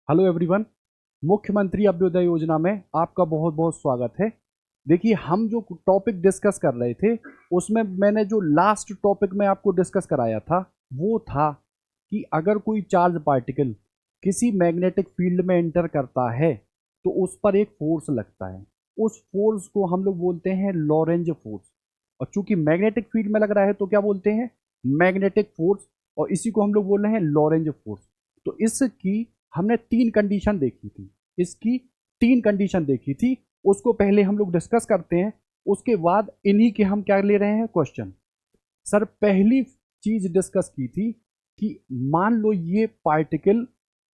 Hello everyone. मुख्यमंत्री अभ्युदय योजना में आपका बहुत बहुत स्वागत है। देखिए, हम जो टॉपिक डिस्कस कर रहे थे उसमें मैंने जो लास्ट टॉपिक में आपको डिस्कस कराया था वो था कि अगर कोई चार्ज पार्टिकल किसी मैग्नेटिक फील्ड में एंटर करता है तो उस पर एक फोर्स लगता है। उस फोर्स को हम लोग बोलते हैं लॉरेंज फोर्स। और चूंकि मैग्नेटिक फील्ड में लग रहा है तो क्या बोलते हैं? Magnetic force. और इसी को हम लोग बोल रहे हैं लॉरेंज फोर्स। तो इसकी हमने तीन कंडीशन देखी थी। इसकी तीन कंडीशन देखी थी। उसको पहले हम लोग डिस्कस करते हैं, उसके बाद इन्हीं के हम क्या ले रहे हैं क्वेश्चन। सर, पहली चीज डिस्कस की थी कि मान लो ये पार्टिकल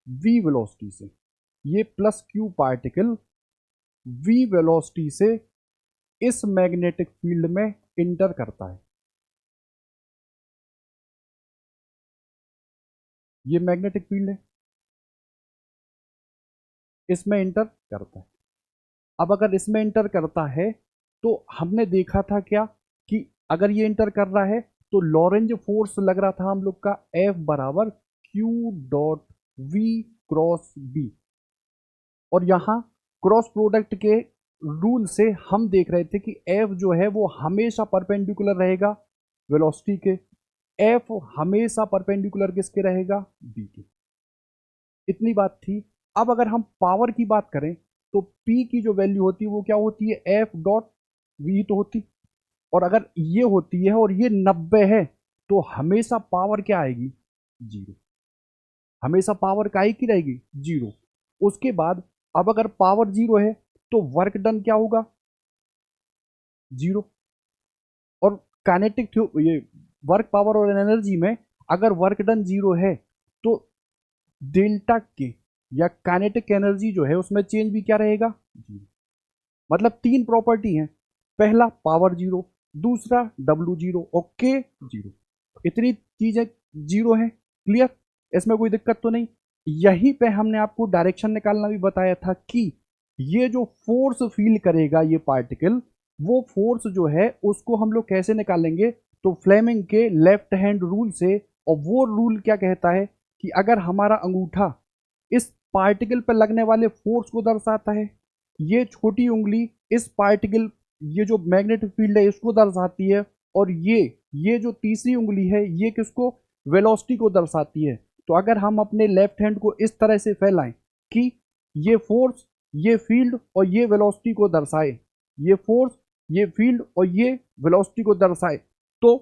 v वेलोसिटी से, ये plus Q particle v velocity से इस मैग्नेटिक फील्ड में इंटर करता है। ये मैग्नेटिक फील्ड है, इसमें इंटर करता है। अब अगर इसमें इंटर करता है तो हमने देखा था क्या कि अगर ये इंटर कर रहा है तो लॉरेंज फोर्स लग रहा था हम लोग का F बराबर Q dot V cross B. और यहाँ क्रॉस प्रोडक्ट के रूल से हम देख रहे थे कि F जो है वो हमेशा परपेंडिकुलर रहेगा वेलोसिटी के। F हमेशा परपेंडिकुलर किसके रहेगा? B के। इतनी बात थी। अब अगर हम पावर की बात करें तो P की जो वैल्यू होती है वो क्या होती है? F डॉट वी तो होती। और अगर ये होती है और ये 90 है तो हमेशा पावर क्या आएगी? जीरो। हमेशा पावर का ही की रहेगी? जीरो। उसके बाद अब अगर पावर जीरो है तो वर्क डन क्या होगा? जीरो। और काइनेटिक ये वर्क पावर और एनर्जी में अगर वर्क डन जीरो है तो डेल्टा के या काइनेटिक एनर्जी जो है उसमें चेंज भी क्या रहेगा? जीरो। मतलब तीन प्रॉपर्टी है। पहला पावर जीरो, दूसरा डब्ल्यू जीरो और के जीरो। इतनी चीजें जीरो है। क्लियर? इसमें कोई दिक्कत तो नहीं। यहीं पे हमने आपको डायरेक्शन निकालना भी बताया था कि ये जो फोर्स फील करेगा ये पार्टिकल, वो फोर्स जो है उसको हम लोग कैसे निकालेंगे? तो फ्लेमिंग के लेफ्ट हैंड रूल से। और वो रूल क्या कहता है कि अगर हमारा अंगूठा इस पार्टिकल पर लगने वाले फोर्स को दर्शाता है, ये छोटी उंगली इस पार्टिकल, ये जो मैग्नेटिक फील्ड है इसको दर्शाती है, और ये जो तीसरी उंगली है ये किसको? वेलोसिटी को दर्शाती है। तो अगर हम अपने लेफ्ट हैंड को इस तरह से फैलाएं कि ये फोर्स, ये फील्ड और ये वेलोसिटी को दर्शाए, ये फोर्स, ये फील्ड और ये वेलोसिटी को दर्शाए, तो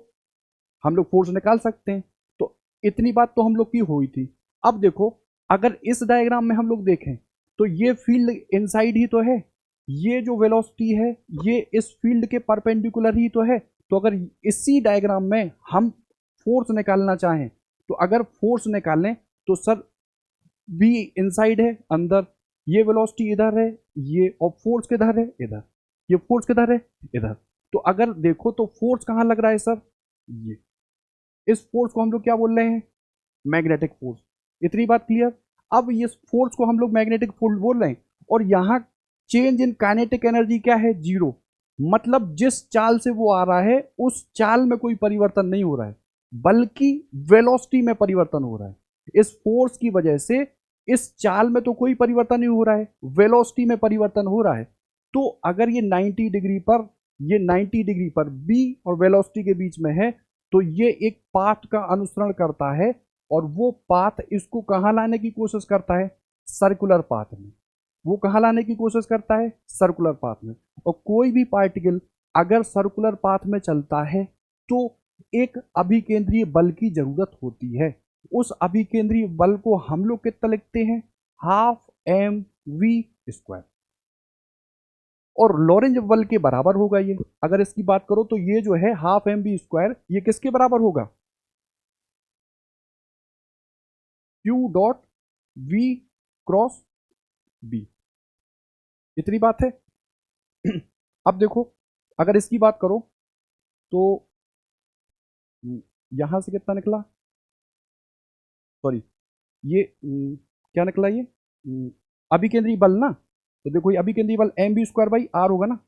हम लोग फोर्स निकाल सकते हैं। तो इतनी बात तो हम लोग की हुई थी। अब देखो, अगर इस डायग्राम में हम लोग देखें तो ये फील्ड इनसाइड ही तो है, ये जो वेलोसिटी है ये इस फील्ड के परपेंडिकुलर ही तो है। तो अगर इसी डायग्राम में हम फोर्स निकालना चाहें तो अगर फोर्स निकालें तो सर बी इनसाइड है अंदर, ये वेलोसिटी इधर है, ये और फोर्स किधर है? इधर। ये फोर्स किधर है? इधर। तो अगर देखो तो फोर्स कहां लग रहा है सर? ये। इस फोर्स को हम लोग क्या बोल रहे हैं? Magnetic force. इतनी बात क्लियर? अब ये फोर्स को हम लोग मैग्नेटिक फोर्स बोल रहे हैं। और यहां चेंज इन काइनेटिक एनर्जी क्या है? जीरो। मतलब जिस चाल से वो आ रहा है उस चाल में कोई परिवर्तन नहीं हो रहा है, बल्कि वेलोसिटी में परिवर्तन हो रहा है। इस फोर्स की वजह से इस चाल में तो कोई परिवर्तन नहीं हो रहा है, वेलोसिटी में परिवर्तन हो रहा है। तो अगर ये 90 डिग्री पर, ये 90 डिग्री पर बी और वेलोसिटी के बीच में है तो ये एक पाथ का अनुसरण करता है। और वो पाथ इसको कहां लाने की कोशिश करता है? सर्कुलर पाथ में। वो कहां लाने की कोशिश करता है? सर्कुलर पाथ में। और कोई भी पार्टिकल अगर सर्कुलर पाथ में चलता है तो एक अभिकेंद्रीय बल की जरूरत होती है। उस अभिकेंद्रीय बल को हम लोग कितना लिखते हैं? Half M V square. और लॉरेंज बल के बराबर होगा ये। अगर इसकी बात करो तो ये जो है हाफ एम वी स्क्वायर, ये किसके बराबर होगा? Q dot V cross B. इतनी बात है। अब देखो, अगर इसकी बात करो तो यहां से कितना निकला? सॉरी, ये क्या निकला ये? अभिकेंद्रीय बल ना। तो देखो, ये अभिकेंद्रीय बल M B square by R होगा ना।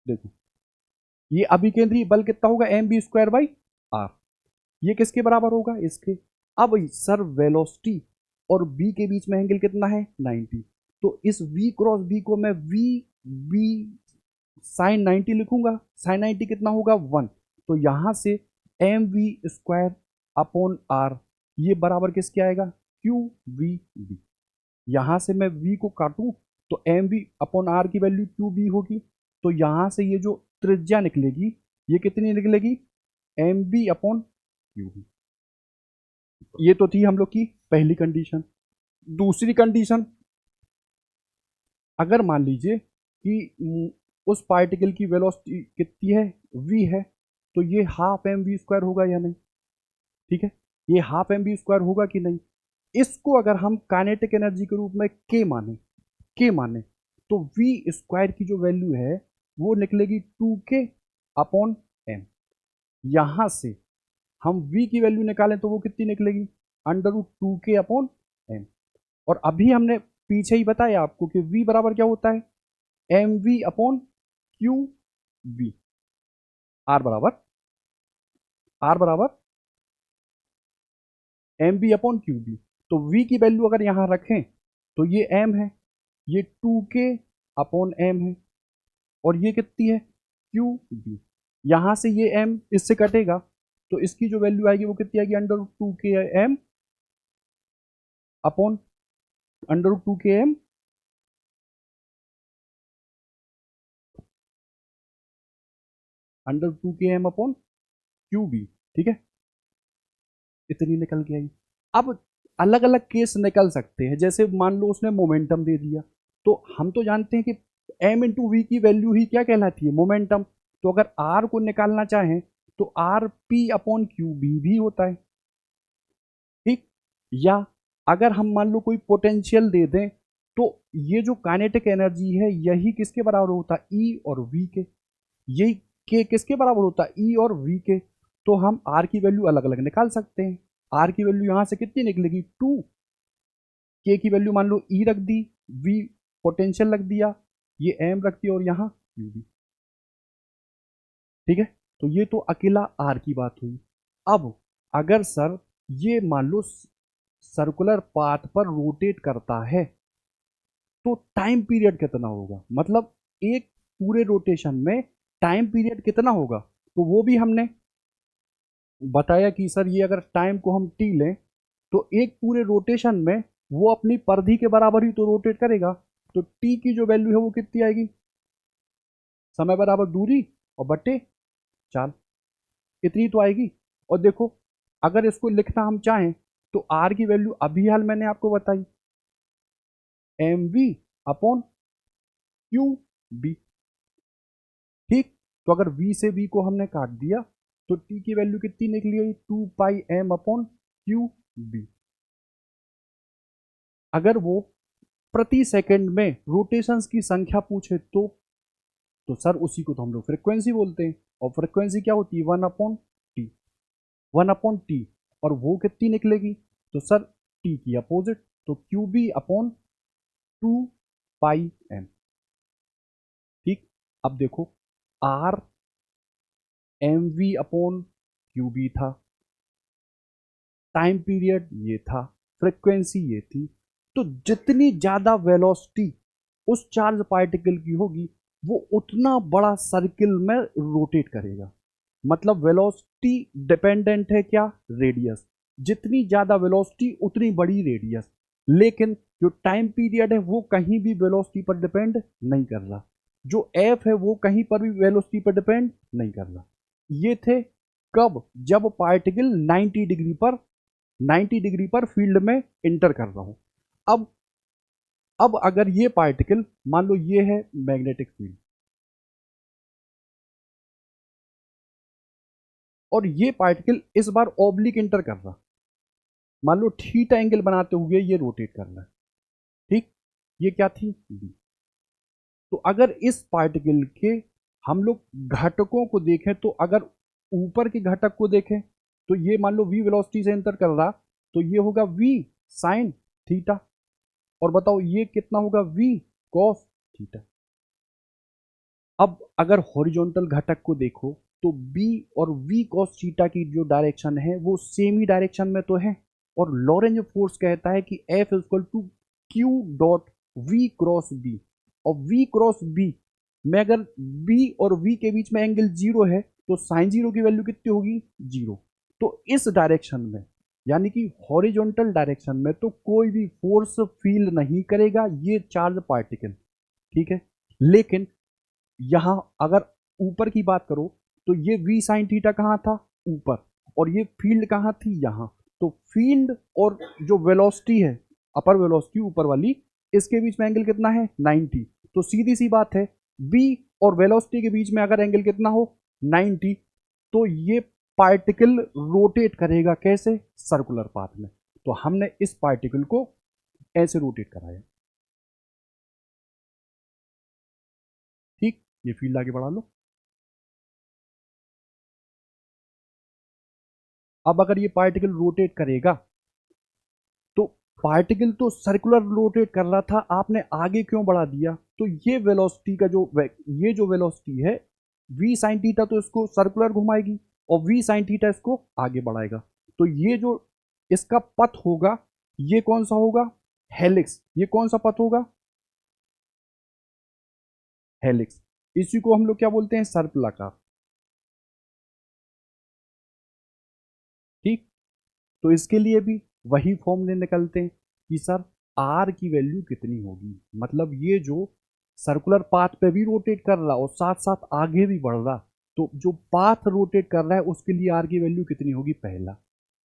देखो, ये अभिकेंद्रीय बल कितना होगा? M B square by R. ये किसके बराबर होगा? इसके। अब सर वेलोसिटी, और बी के बीच में एंगल कितना है 90। तो इस v क्रॉस b को मैं v साइन 90 लिखूंगा। साइन 90 कितना होगा 1। तो यहां से M V square upon R ये बराबर किसके आएगा क्यू वी बी। यहां से मैं v को काटूं तो एम वी अपॉन आर की वैल्यू क्यू बी होगी। तो यहां से ये जो त्रिज्या निकलेगी ये कितनी निकलेगी M B upon Q B. ये तो थी हम लोग की पहली कंडीशन। दूसरी कंडीशन, अगर मान लीजिए कि उस पार्टिकल की वेलोसिटी कितनी है v है, तो ये हाफ एम वी स्क्वायर होगा या नहीं। ठीक है, ये हाफ एम वी स्क्वायर होगा कि नहीं। इसको अगर हम काइनेटिक एनर्जी के रूप में k माने तो v स्क्वायर की जो वैल्यू है वो निकलेगी 2k अपॉन m। यहां से हम v की वैल्यू निकालें तो वो कितनी निकलेगी under root 2k upon m। और अभी हमने पीछे ही बताया आपको कि v बराबर क्या होता है M V upon Q B. R बराबर M B upon Q B. तो v की वैल्यू अगर यहां रखें तो ये m है, ये 2k अपॉन m है, और ये कितनी है क्यू बी। यहां से ये m इससे कटेगा तो इसकी जो वैल्यू आएगी वो कितनी आएगी under root 2k m upon under root 2k m under 2k m upon Q B. ठीक है, इतनी निकल के आई। अब अलग अलग केस निकल सकते हैं, जैसे मान लो उसने मोमेंटम दे दिया, तो हम तो जानते हैं कि m इंटू वी की वैल्यू ही क्या कहलाती है मोमेंटम। तो अगर r को निकालना चाहें तो R P upon Q B भी होता है। ठीक, या अगर हम मान लो कोई पोटेंशियल दे दें तो ये जो काइनेटिक एनर्जी है यही किसके बराबर होता है ई और वी के। यही के किसके बराबर होता है ई और वी के। तो हम आर की वैल्यू अलग अलग निकाल सकते हैं। आर की वैल्यू यहां से कितनी निकलेगी 2, के की वैल्यू मान लो ई रख दी, वी पोटेंशियल रख दिया, ये एम रख दिया और यहाँ क्यू भी। ठीक है, तो ये तो अकेला आर की बात हुई। अब अगर सर ये मान लो सर्कुलर पाथ पर रोटेट करता है तो टाइम पीरियड कितना होगा, मतलब एक पूरे रोटेशन में टाइम पीरियड कितना होगा। तो वो भी हमने बताया कि सर ये अगर टाइम को हम टी लें तो एक पूरे रोटेशन में वो अपनी परिधि के बराबर ही तो रोटेट करेगा। तो टी की जो वैल्यू है वो कितनी आएगी समय बराबर दूरी और बटे 4, इतनी तो आएगी। और देखो अगर इसको लिखना हम चाहें तो आर की वैल्यू अभी हाल मैंने आपको बताई M V upon Q B. ठीक, तो अगर v से b को हमने काट दिया तो t की वैल्यू कितनी निकली है 2 pi m upon Q B. अगर वो प्रति सेकंड में रोटेशंस की संख्या पूछे तो सर उसी को तो हम लोग फ्रीक्वेंसी बोलते हैं। और फ्रीक्वेंसी क्या होती है 1 अपॉन टी। और वो कितनी निकलेगी तो सर टी की अपोजिट, तो Q B upon 2 pi M. ठीक, अब देखो R M V upon Q B था, टाइम पीरियड ये था, फ्रीक्वेंसी ये थी। तो जितनी ज्यादा वेलोसिटी उस चार्ज पार्टिकल की होगी वो उतना बड़ा सर्किल में रोटेट करेगा। मतलब वेलोसिटी डिपेंडेंट है क्या रेडियस, जितनी ज्यादा वेलोसिटी उतनी बड़ी रेडियस। लेकिन जो टाइम पीरियड है वो कहीं भी वेलोसिटी पर डिपेंड नहीं कर रहा, जो एफ है वो कहीं पर भी वेलोसिटी पर डिपेंड नहीं कर रहा। ये थे कब, जब पार्टिकल 90 डिग्री पर फील्ड में इंटर कर रहा हूं। अब अगर ये पार्टिकल मान लो ये है मैग्नेटिक फील्ड और ये पार्टिकल इस बार ऑब्लिक इंटर कर रहा, मान लो थीटा एंगल बनाते हुए ये रोटेट कर रहा है। ठीक, ये क्या थी बी। तो अगर इस पार्टिकल के हम लोग घटकों को देखें तो अगर ऊपर के घटक को देखें तो ये मान लो v वेलोसिटी से इंटर कर रहा तो ये होगा v साइन थीटा। और बताओ ये कितना होगा v कॉस थीटा। अब अगर हॉरिजॉन्टल घटक को देखो तो b और v कॉस थीटा की जो डायरेक्शन है वो सेम ही डायरेक्शन में तो है। और लॉरेंज फोर्स कहता है कि F equal to Q dot V cross B, और वी क्रॉस बी में अगर बी और वी के बीच में एंगल जीरो है तो साइन जीरो की वैल्यू कितनी होगी, जीरो। तो इस डायरेक्शन में यानी कि हॉरिजॉन्टल डायरेक्शन में तो कोई भी फोर्स फील नहीं करेगा ये चार्ज पार्टिकल, ठीक है। लेकिन यहां अगर ऊपर की बात करो तो ये v साइन थीटा कहां था, ऊपर, और ये फील्ड कहां थी, यहां। तो फील्ड और जो वेलोसिटी है, अपर वेलोसिटी ऊपर वाली, इसके बीच में एंगल कितना है, 90। तो सीधी सी बात है v और वेलोसिटी के बीच में अगर एंगल कितना हो, 90, तो ये पार्टिकल रोटेट करेगा कैसे, सर्कुलर पाथ में। तो हमने इस पार्टिकल को ऐसे रोटेट कराया, ठीक। ये फील्ड आगे बढ़ा लो। अब अगर ये पार्टिकल रोटेट करेगा तो पार्टिकल तो सर्कुलर रोटेट कर रहा था, आपने आगे क्यों बढ़ा दिया, तो ये वेलोसिटी का ये जो वेलोसिटी है v साइन थीटा तो इसको सर्कुलर घुमाएगी और v साइन थीटा इसको आगे बढ़ाएगा। तो ये जो इसका पथ होगा ये कौन सा होगा, हेलिक्स। ये कौन सा पथ होगा, हेलिक्स। इसी को हम लोग क्या बोलते हैं, सर्पिलाकार, ठीक। तो इसके लिए भी वही फॉर्मूले निकलते हैं कि सर आर की वैल्यू कितनी होगी, मतलब ये जो सर्कुलर पाथ पे भी रोटेट कर रहा और साथ साथ आगे भी बढ़ रहा, तो जो पाथ रोटेट कर रहा है उसके लिए आर की वैल्यू कितनी होगी, पहला।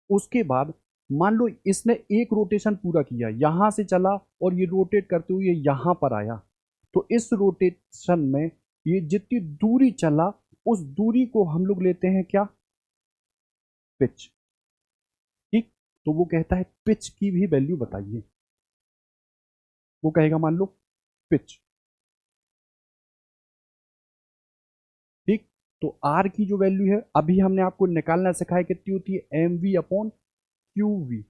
उसके बाद मान लो इसने एक रोटेशन पूरा किया, यहां से चला और ये रोटेट करते हुए यहां पर आया, तो इस रोटेशन में ये जितनी दूरी चला उस दूरी को हम लोग लेते हैं क्या, पिच, ठीक। तो वो कहता है पिच की भी वैल्यू बताइए, वो कहेगा मान लो पिच, ठीक। तो आर की जो वैल्यू है अभी हमने आपको निकालना सिखाया कितनी होती है, M V upon Q V.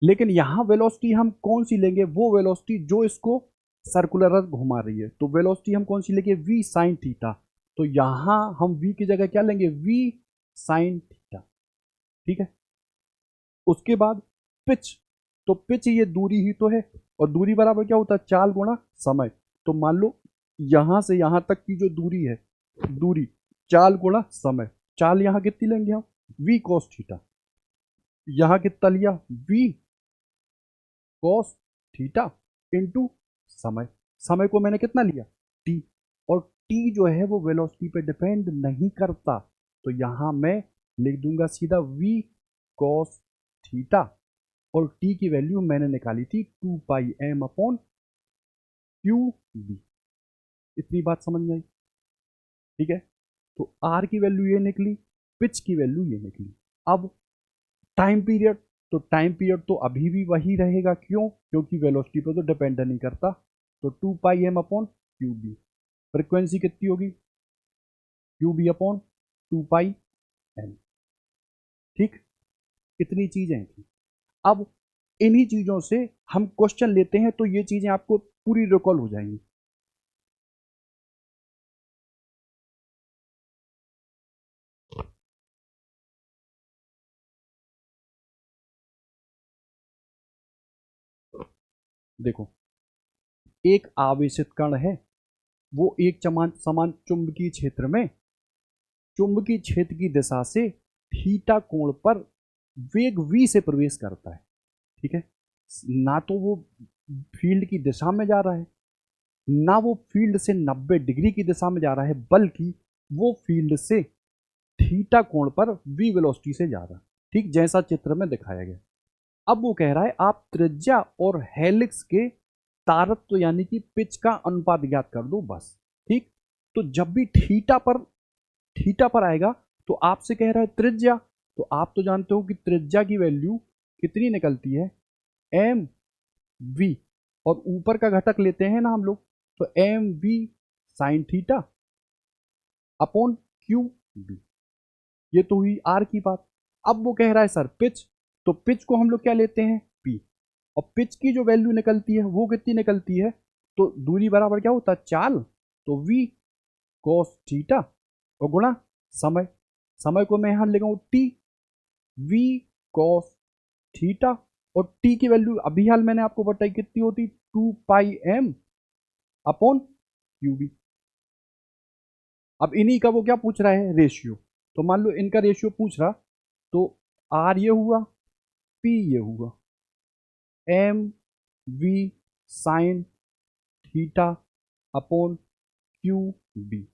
लेकिन यहां वेलोसिटी हम कौन सी लेंगे, वो वेलोसिटी जो इसको सर्कुलर घुमा रही है, तो वेलोसिटी हम कौन सी लेंगे, वी साइन थीटा। तो यहां हम वी की जगह क्या लेंगे, वी साइन थीटा, ठीक है। उसके बाद पिच, तो पिच ये दूरी ही तो है, और दूरी बराबर क्या होता है, चाल गुणा समय। तो मान लो यहां से यहां तक की जो दूरी है, दूरी चाल गुणा समय, चाल यहां कितनी लेंगे हम, वी कॉस थीटा, यहां कितना लिया, वी कॉस थीटा इंटू समय, समय को मैंने कितना लिया, टी, और टी जो है वो वेलोसिटी पे डिपेंड नहीं करता, तो यहां मैं लिख दूंगा सीधा वी कॉस थीटा, और टी की वैल्यू मैंने निकाली थी 2 pi m upon Q B. इतनी बात समझ में आई, ठीक है। तो आर की वैल्यू ये निकली, पिच की वैल्यू ये निकली। अब टाइम पीरियड, तो टाइम पीरियड तो अभी भी वही रहेगा, क्यों, क्योंकि वेलोसिटी पर तो डिपेंड नहीं करता। तो 2 pi m upon Q B. Frequency कितनी होगी, Q B upon 2 pi m, ठीक। इतनी चीजें थी। अब इन्हीं चीजों से हम क्वेश्चन लेते हैं तो ये चीजें आपको पूरी रिकॉल हो जाएंगी। देखो, एक आवेशित कण है, वो एक समान चुंबकीय क्षेत्र में चुंबकीय क्षेत्र की दिशा से थीटा कोण पर वेग v से प्रवेश करता है, ठीक है। ना तो वो फील्ड की दिशा में जा रहा है, ना वो फील्ड से 90 डिग्री की दिशा में जा रहा है, बल्कि वो फील्ड से थीटा कोण पर v वेलोसिटी से जा रहा है, ठीक जैसा चित्र में दिखाया गया। अब वो कह रहा है आप त्रिज्या और हेलिक्स के तारत्व यानी कि पिच का अनुपात ज्ञात कर दो बस, ठीक। तो जब भी थीटा पर आएगा तो आपसे कह रहा है त्रिज्या, तो आप तो जानते हो कि त्रिज्या की वैल्यू कितनी निकलती है, एम वी, और ऊपर का घटक लेते हैं ना हम लोग, तो M V sine theta upon Q B. ये तो हुई आर की बात। अब वो कह रहा है सर पिच, तो पिच को हम लोग क्या लेते हैं, पी, और पिच की जो वैल्यू निकलती है वो कितनी निकलती है, तो दूरी बराबर क्या होता है, चाल, तो v cos थीटा और गुणा समय, समय को मैं यहां लिखूं टी, v कॉस थीटा, और टी की वैल्यू अभी हाल मैंने आपको बताई कितनी होती, 2 pi M upon Q B. अब इन्हीं का वो क्या पूछ रहा है, रेशियो। तो मान लो इनका रेशियो पूछ रहा, तो आर ये हुआ, पी ये हुआ, M V sine theta upon Q B,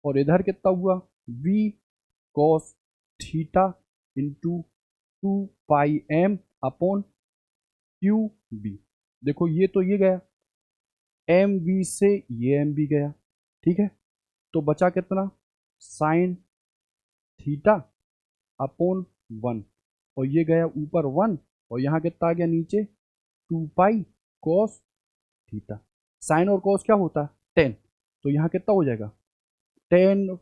और इधर कितना हुआ, V cos theta into 2 pi M upon Q B. देखो ये तो ये गया, एम वी से ये एम बी गया, ठीक है। तो बचा कितना, साइन थीटा अपॉन 1, और ये गया ऊपर 1, और यहाँ कितना आ गया नीचे, 2 पाई कॉस थीटा। साइन और कॉस क्या होता है, 10, तो यहाँ कितना हो जाएगा, 10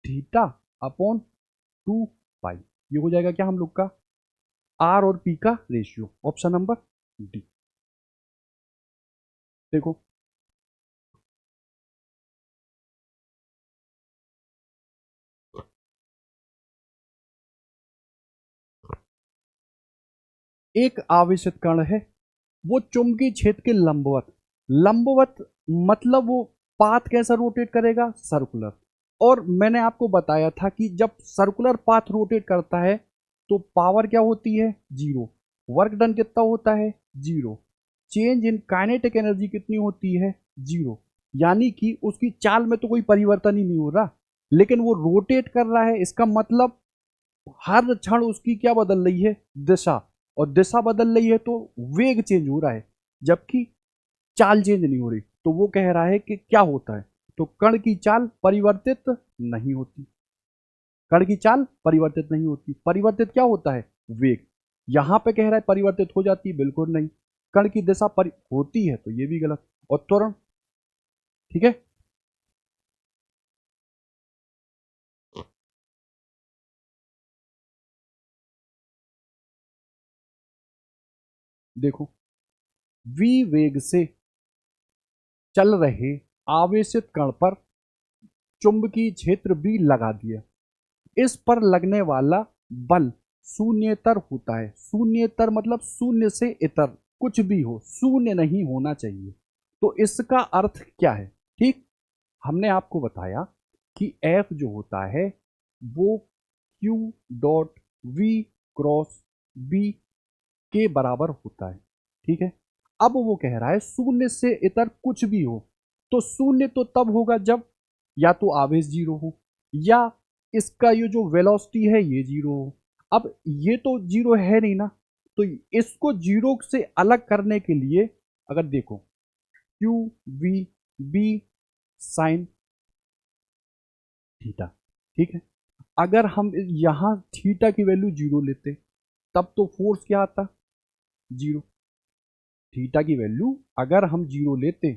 थीटा अपॉन 2 पाई। ये हो जाएगा क्या हम लोग का, आर और पी का रेशियो, ऑप्शन नंबर डी। देखो एक आवेशित कण है, वो चुंबकीय क्षेत्र के लंबवत, लंबवत मतलब वो पाथ कैसा रोटेट करेगा, सर्कुलर। और मैंने आपको बताया था कि जब सर्कुलर पाथ रोटेट करता है तो पावर क्या होती है, जीरो, वर्क डन कितना होता है, zero, change in kinetic energy कितनी होती है, जीरो। यानी कि उसकी चाल में तो कोई परिवर्तन ही नहीं हो रहा, लेकिन वो रोटेट कर रहा है, इसका मतलब हर क्षण उसकी क्या बदल रही है, दिशा, और दिशा बदल रही है तो वेग चेंज हो रहा है, जबकि चाल चेंज नहीं हो रही। तो वो कह रहा है कि क्या होता है, तो कण की चाल परिवर्तित नहीं होती, कण की चाल परिवर्तित नहीं होती, परिवर्तित क्या होता है, वेग। यहां पे कह रहा है परिवर्तित हो जाती है, बिल्कुल नहीं, कण की दिशा होती है, तो ये भी गलत। और त्वरण, ठीक है। देखो v वेग से चल रहे आवेशित कण पर चुंबकीय क्षेत्र भी लगा दिया, इस पर लगने वाला बल शून्येतर होता है, शून्येतर मतलब शून्य से इतर, कुछ भी हो शून्य नहीं होना चाहिए। तो इसका अर्थ क्या है, ठीक, हमने आपको बताया कि F जो होता है वो Q dot V cross B के बराबर होता है, ठीक है। अब वो कह रहा है शून्य से इतर कुछ भी हो, तो शून्य तो तब होगा जब या तो आवेश जीरो हो, या इसका ये जो वेलोसिटी है ये जीरो हो। अब ये तो जीरो है नहीं ना, तो इसको जीरो से अलग करने के लिए अगर देखो Q V B sine theta, ठीक है, अगर हम यहां थीटा की वैल्यू जीरो लेते तब तो फोर्स क्या आता, जीरो। थीटा की वैल्यू अगर हम जीरो लेते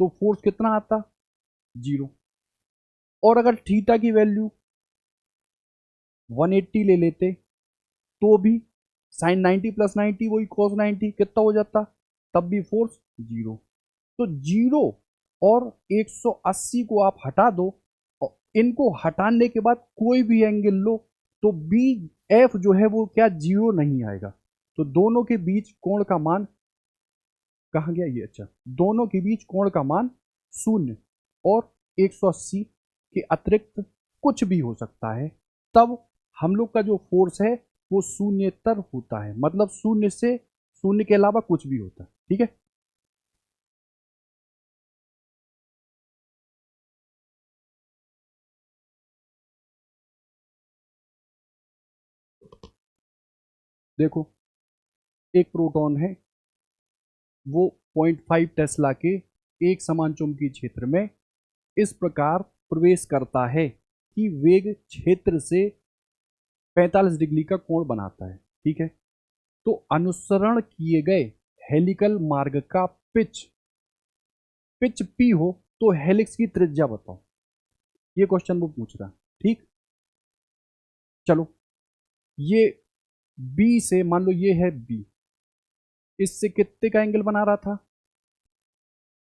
तो फोर्स कितना आता, जीरो। और अगर थीटा की वैल्यू 180 ले लेते तो भी साइन 90 प्लस 90 वही कॉस 90 कितना हो जाता, तब भी फोर्स जीरो। तो जीरो और 180 को आप हटा दो, और इनको हटाने के बाद कोई भी एंगल लो, तो बी एफ जो है वो क्या जीरो नहीं आएगा। तो दोनों के बीच कोण का मान कहाँ गया ये, अच्छा, दोनों के बीच कोण का मान शून्य और 180 के अतिरिक्त कुछ भी हो सकता है, तब हम लोग का जो फोर्स है वो शून्यतर होता है, मतलब शून्य से शून्य के अलावा कुछ भी होता है, ठीक है। देखो एक प्रोटॉन है, वो 0.5 टेस्ला के एक समान चुंबकीय क्षेत्र में इस प्रकार प्रवेश करता है कि वेग क्षेत्र से 45 डिग्री का कोण बनाता है, ठीक है। तो अनुसरण किए गए हेलिकल मार्ग का पिच पिच पी हो तो हेलिक्स की त्रिज्या बताओ, ये क्वेश्चन वो पूछ रहा है, ठीक। चलो ये बी से मान लो ये है बी, इससे कितने का एंगल बना रहा था,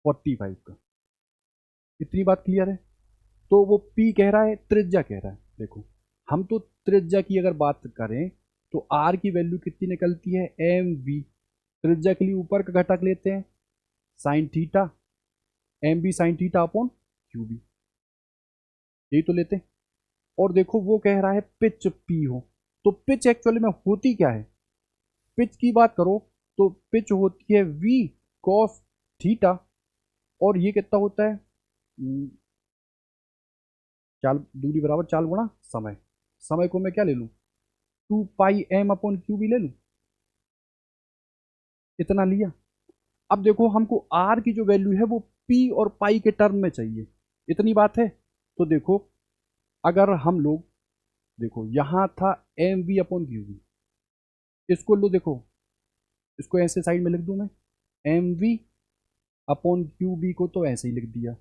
45 का, इतनी बात क्लियर है। तो वो पी कह रहा है, त्रिज्या कह रहा है। देखो हम तो त्रिज्या की अगर बात करें तो आर की वैल्यू कितनी निकलती है, एम वी, त्रिज्या के लिए ऊपर का घटक लेते हैं sine theta, M B sine theta upon Q B, यही तो लेते हैं। और देखो वो कह रहा है पिच पी हो, तो पिच एक्चुअली में होती क्या है, पिच की बात करो तो पिच होती है वी कॉस थीटा, और ये कितना होता है, चाल दूरी बराबर चाल गुणा समय, समय को मैं क्या ले लूं, 2 pi M upon Q B ले लूं, इतना लिया। अब देखो हमको आर की जो वैल्यू है वो पी और पाई के टर्म में चाहिए, इतनी बात है। तो देखो अगर हम लोग, देखो यहां था M V upon Q V, इसको लो, देखो इसको ऐसे साइड में लिख दूं मैं, M V upon Q B को तो ऐसे ही लिख दिया,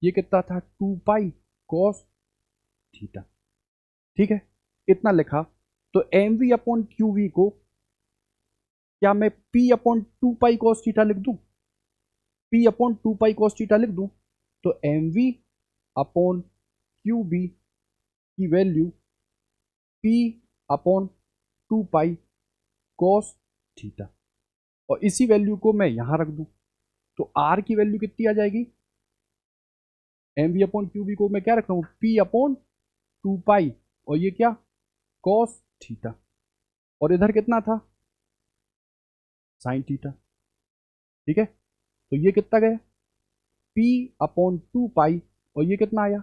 ये कितना था 2 पाई कॉस थीटा, ठीक है, इतना लिखा। तो M V upon Q V को क्या मैं P upon 2 pi cos theta लिख दूं, P upon 2 pi cos theta लिख दूं, तो M V upon Q B की value P upon 2 pi cos theta, और इसी वैल्यू को मैं यहां रख दूं, तो आर की वैल्यू कितनी आ जाएगी, M V upon Q B को मैं क्या रख रहा हूं, पी अपॉन 2 पाई, और ये क्या कॉस थीटा, और इधर कितना था साइन थीटा, ठीक है। तो ये कितना गया, पी अपॉन 2 पाई, और ये कितना आया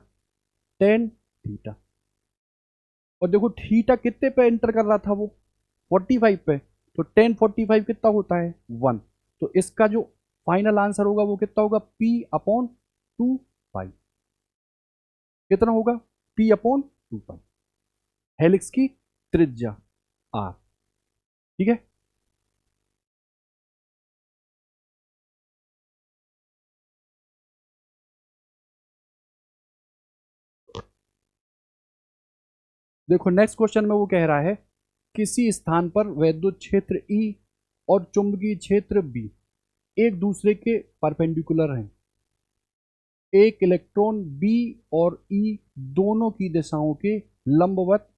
टेन थीटा, और देखो थीटा कितने पे एंटर कर रहा था वो, 45 पे, तो टेन 45 कितना होता है 1, तो इसका जो फाइनल आंसर होगा वो कितना होगा, पी अपॉन 2 पाई, कितना होगा पी अपॉन 2 पाई, हेलिक्स की त्रिज्या आर, ठीक है। देखो नेक्स्ट क्वेश्चन में वो कह रहा है किसी स्थान पर वैद्युत क्षेत्र ई और चुंबकीय क्षेत्र बी एक दूसरे के परपेंडिकुलर हैं, एक इलेक्ट्रॉन बी और ई दोनों की दिशाओं के लंबवत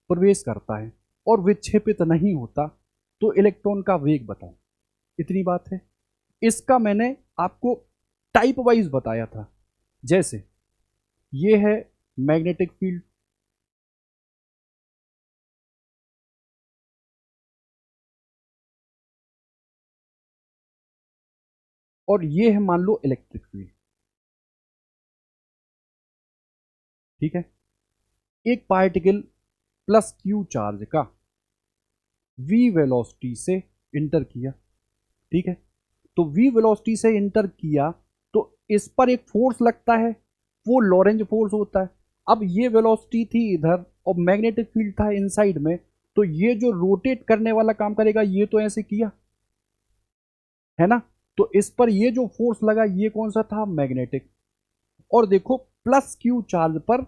प्रवेश करता है और विक्षेपित नहीं होता, तो इलेक्ट्रॉन का वेग बताओ, इतनी बात है। इसका मैंने आपको टाइप वाइज बताया था, जैसे ये है मैग्नेटिक फील्ड, और ये है मान लो इलेक्ट्रिक फील्ड, ठीक है। एक पार्टिकल प्लस क्यू चार्ज का वी वेलोसिटी से इंटर किया, ठीक है, तो वी वेलोसिटी से इंटर किया तो इस पर एक फोर्स लगता है, वो लॉरेंज फोर्स होता है। अब ये वेलोसिटी थी इधर और मैग्नेटिक फील्ड था इनसाइड में, तो ये जो रोटेट करने वाला काम करेगा ये तो ऐसे किया है ना, तो इस पर ये जो फोर्स लगा ये कौन सा था, मैग्नेटिक। और देखो प्लस क्यू चार्ज पर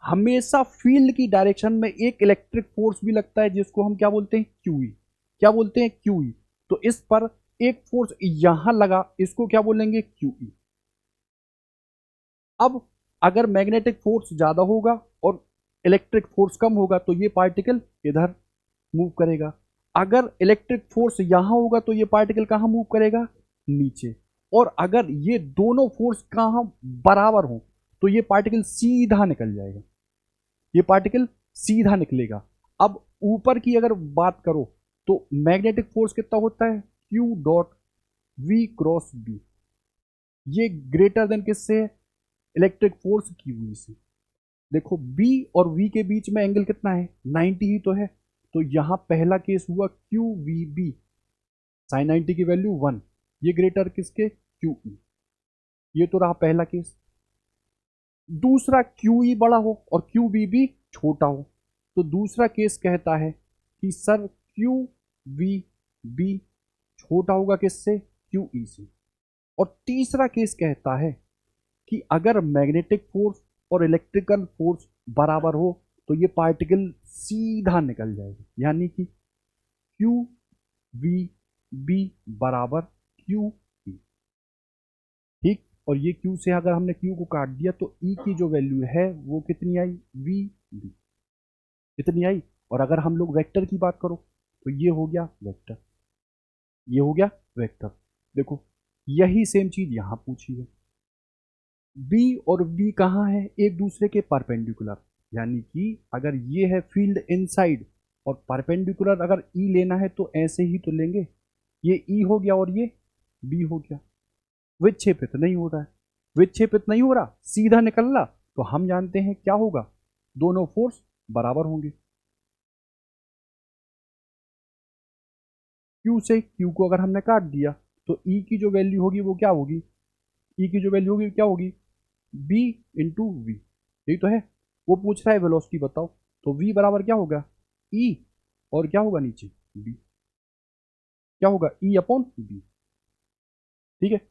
हमेशा फील्ड की डायरेक्शन में एक इलेक्ट्रिक फोर्स भी लगता है जिसको हम क्या बोलते हैं, क्यूई, क्या बोलते हैं क्यूई, तो इस पर एक फोर्स यहां लगा, इसको क्या बोलेंगे, क्यूई। अब अगर मैग्नेटिक फोर्स ज्यादा होगा और इलेक्ट्रिक फोर्स कम होगा तो ये पार्टिकल इधर मूव करेगा, अगर इलेक्ट्रिक फोर्स यहां होगा तो ये पार्टिकल कहां मूव करेगा, नीचे, और अगर ये दोनों फोर्स कहां बराबर हो तो ये पार्टिकल सीधा निकल जाएगा, ये पार्टिकल सीधा निकलेगा। अब ऊपर की अगर बात करो तो मैग्नेटिक फोर्स कितना होता है, Q dot V cross B, ये ग्रेटर देन किससे है, इलेक्ट्रिक फोर्स की हुई से। देखो बी और वी के बीच में एंगल कितना है, 90 ही तो है, तो यहां पहला केस हुआ क्यू वी बी, साइन 90 की वैल्यू 1, ये ग्रेटर किसके, क्यू ई, ये तो रहा पहला केस। दूसरा क्यू ई बड़ा हो और क्यू बी भी छोटा हो, तो दूसरा केस कहता है कि सर क्यू वी बी छोटा होगा किससे, क्यू ई से। और तीसरा केस कहता है कि अगर मैग्नेटिक फोर्स और इलेक्ट्रिकल फोर्स बराबर हो तो ये पार्टिकल सीधा निकल जाएगा, यानी कि क्यू वी बी बराबर क्यू ई, ठीक। और ये क्यू से अगर हमने क्यू को काट दिया तो ई की जो वैल्यू है वो कितनी आई, वी बी, कितनी आई और अगर हम लोग वेक्टर की बात करो तो ये हो गया वेक्टर, ये हो गया वेक्टर। देखो यही सेम चीज यहां पूछी है। बी और बी कहाँ है, एक दूसरे के परपेंडिकुलर, यानी कि अगर ये है फील्ड इनसाइड और परपेंडिकुलर अगर ई लेना है तो ऐसे ही तो लेंगे, ये ई हो गया और ये बी हो गया। विक्षेपित नहीं हो रहा है, विक्षेपित नहीं हो रहा, सीधा निकल रहा, तो हम जानते हैं क्या होगा, दोनों फोर्स बराबर होंगे। क्यू से क्यू को अगर हमने काट दिया तो ई की जो वैल्यू होगी वो क्या होगी, ई की जो वैल्यू होगी क्या होगी, बी इंटू वी, यही तो है। वो पूछ रहा है वेलोसिटी बताओ, तो वी बराबर क्या होगा, ई, और क्या होगा नीचे बी, क्या होगा ई अपॉन बी। ठीक है,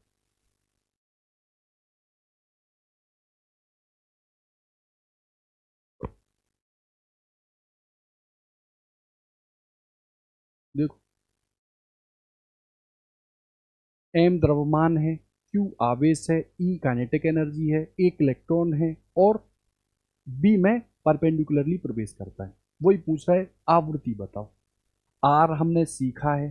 देखो एम द्रव्यमान है, क्यू आवेश है, ई काइनेटिक एनर्जी है, एक इलेक्ट्रॉन है, और बी में परपेंडिकुलरली प्रवेश करता है। वही पूछ रहा है आवृत्ति बताओ। आर हमने सीखा है,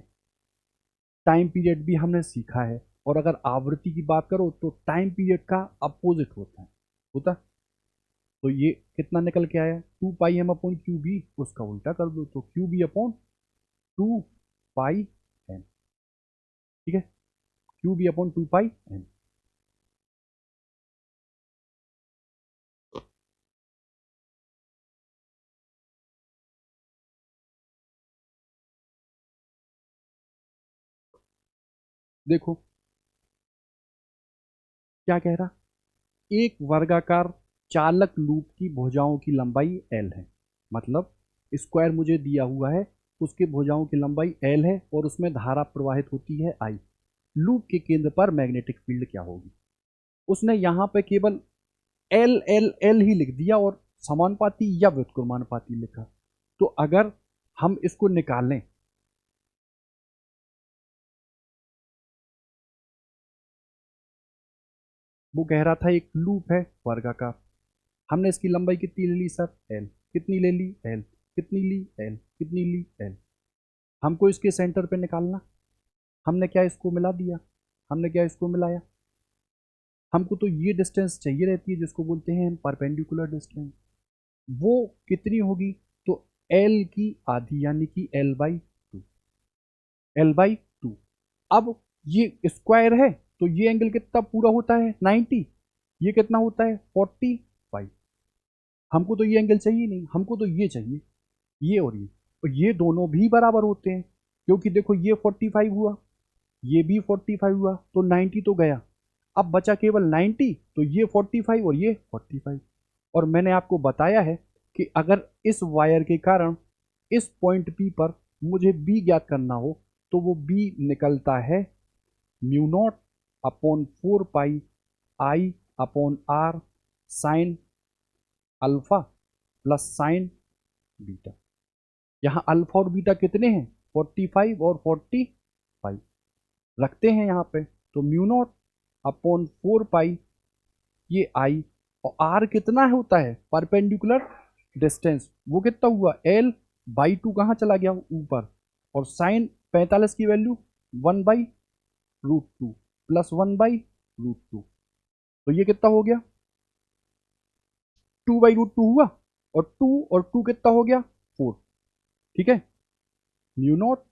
टाइम पीरियड भी हमने सीखा है, और अगर आवृत्ति की बात करो तो टाइम पीरियड का अपोजिट होता है, होता। तो ये कितना निकल के आया, 2 pi M upon Q B, उसका उल्टा कर दो तो Q B upon 2 pi M. ठीक है, Q B upon 2 pi M. देखो क्या कह रहा, एक वर्गाकार चालक लूप की भुजाओं की लंबाई एल है, मतलब स्क्वायर मुझे दिया हुआ है, उसके भुजाओं की लंबाई एल है और उसमें धारा प्रवाहित होती है आई। लूप के केंद्र पर मैग्नेटिक फील्ड क्या होगी। उसने यहां पे केवल एल एल एल ही लिख दिया और समानुपाती या व्युत्क्रमानुपाती लिखा। तो अगर हम इसको निकालें, वो कह रहा था एक लूप है वर्गाकार, हमने इसकी लंबाई कितनी ले ली सर, एल, कितनी ले ली एल, कितनी ली एल, कितनी ली एल। हमको इसके सेंटर पे निकालना, हमने क्या इसको मिला दिया, हमने क्या इसको मिलाया, हमको तो ये डिस्टेंस चाहिए रहती है जिसको बोलते हैं हम परपेंडिकुलर डिस्टेंस। वो कितनी होगी, तो एल की आधी यानी कि L by two, L by two. अब ये स्क्वायर है तो ये एंगल कितना पूरा होता है 90, ये कितना होता है 45। हमको तो ये एंगल चाहिए नहीं, हमको तो ये चाहिए, ये और ये, और ये दोनों भी बराबर होते हैं, क्योंकि देखो ये 45 हुआ, ये भी 45 हुआ, तो 90 तो गया, अब बचा केवल 90, तो ये 45 और ये 45। और मैंने आपको बताया है कि अगर इस वायर के कारण इस पॉइंट पी पर मुझे बी ज्ञात करना हो तो वो बी निकलता है mu naught upon 4 pi I upon R sine alpha plus sine beta. यहाँ अल्फा और बीटा कितने हैं, 45 और 45 रखते हैं यहाँ पे, तो म्यू नॉट अपॉन 4 पाई ये आई, और आर कितना है होता है परपेंडिकुलर डिस्टेंस, वो कितना हुआ एल बाई टू, कहाँ चला गया ऊपर, और साइन 45 की वैल्यू 1/√2 प्लस 1/√2, तो ये कितना हो गया 2/√2 हुआ, और टू कितना हो गया 4। ठीक है, म्यू नॉट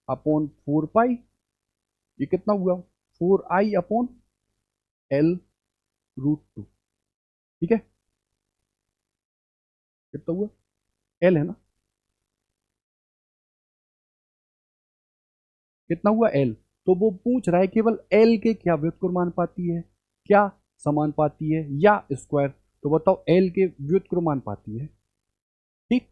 अपॉन 4 पाई, ये कितना हुआ 4 आई अपॉन L√2। ठीक है, कितना हुआ, एल है ना, कितना हुआ एल। तो वो पूछ रहा है केवल एल के क्या व्युत्क्रमानुपाती है, क्या समानुपाती है या स्क्वायर, तो बताओ एल के व्युत्क्रमानुपाती है। ठीक,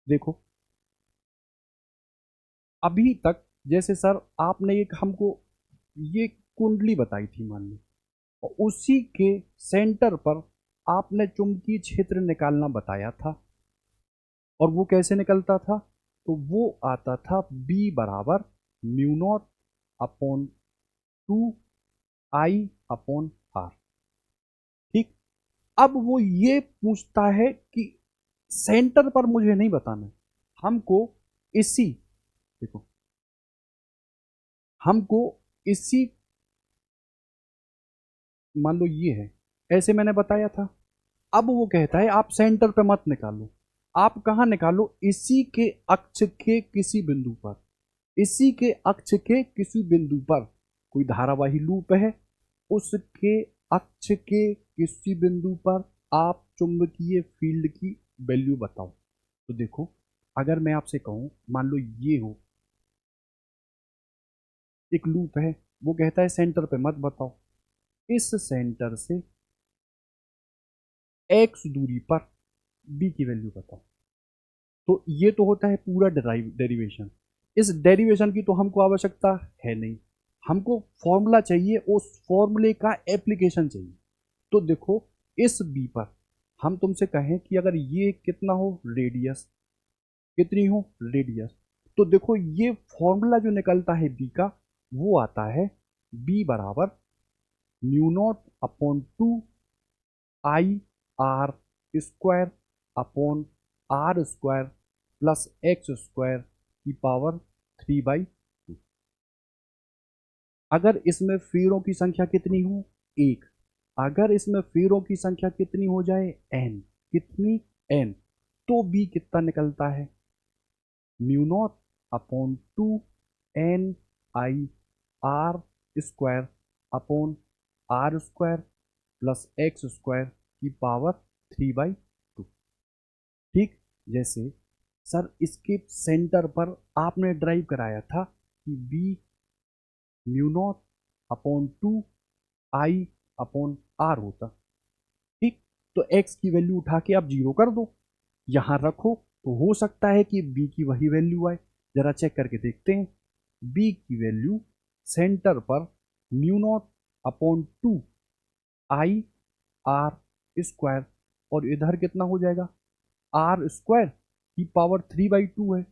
देखो अभी तक जैसे सर आपने एक हमको ये कुंडली बताई थी मान ली, और उसी के सेंटर पर आपने चुंबकीय क्षेत्र निकालना बताया था, और वो कैसे निकलता था, तो वो आता था बी बराबर mu naught upon 2 I upon R. ठीक, अब वो ये पूछता है कि सेंटर पर मुझे नहीं बताना है, हमको इसी, देखो हमको इसी, मान लो ये है, ऐसे मैंने बताया था। अब वो कहता है आप सेंटर पे मत निकालो, आप कहाँ निकालो, इसी के अक्ष के किसी बिंदु पर, इसी के अक्ष के किसी बिंदु पर कोई धारावाही लूप है, उसके अक्ष के किसी बिंदु पर आप चुंबकीय फील्ड की वैल्यू बताओ। तो देखो, अगर मैं आपसे कहूं, मान लो ये हो एक लूप है, वो कहता है सेंटर पे मत बताओ, इस सेंटर से x दूरी पर b की वैल्यू बताओ। तो ये तो होता है पूरा डेरिवेशन। इस डेरिवेशन की तो हमको आवश्यकता है नहीं, हमको फॉर्मूला चाहिए, उस फॉर्मूले का एप्लीकेशन चाहिए। तो देखो, इस बी पर हम तुमसे कहें कि अगर ये कितना हो रेडियस, कितनी हो रेडियस, तो देखो ये फॉर्मूला जो निकलता है बी का, वो आता है बी बराबर mu naught upon 2 I R square upon R square plus X square की पावर 3/2। अगर इसमें फेरों की संख्या कितनी हो, एक, अगर इसमें फेरों की संख्या कितनी हो जाए, एन, कितनी, एन, तो बी कितना निकलता है, mu naught upon 2 N I R square upon R square plus X square की पावर 3/2। ठीक, जैसे सर इसके सेंटर पर आपने ड्राइव कराया था कि B mu naught upon 2 I upon R होता। ठीक, तो x की वैल्यू उठा के आप जीरो कर दो, यहां रखो, तो हो सकता है कि b की वही वैल्यू आए। जरा चेक करके देखते हैं, b की वैल्यू सेंटर पर mu naught upon 2 I R square, और इधर कितना हो जाएगा, आर स्क्वायर की पावर 3/2 है,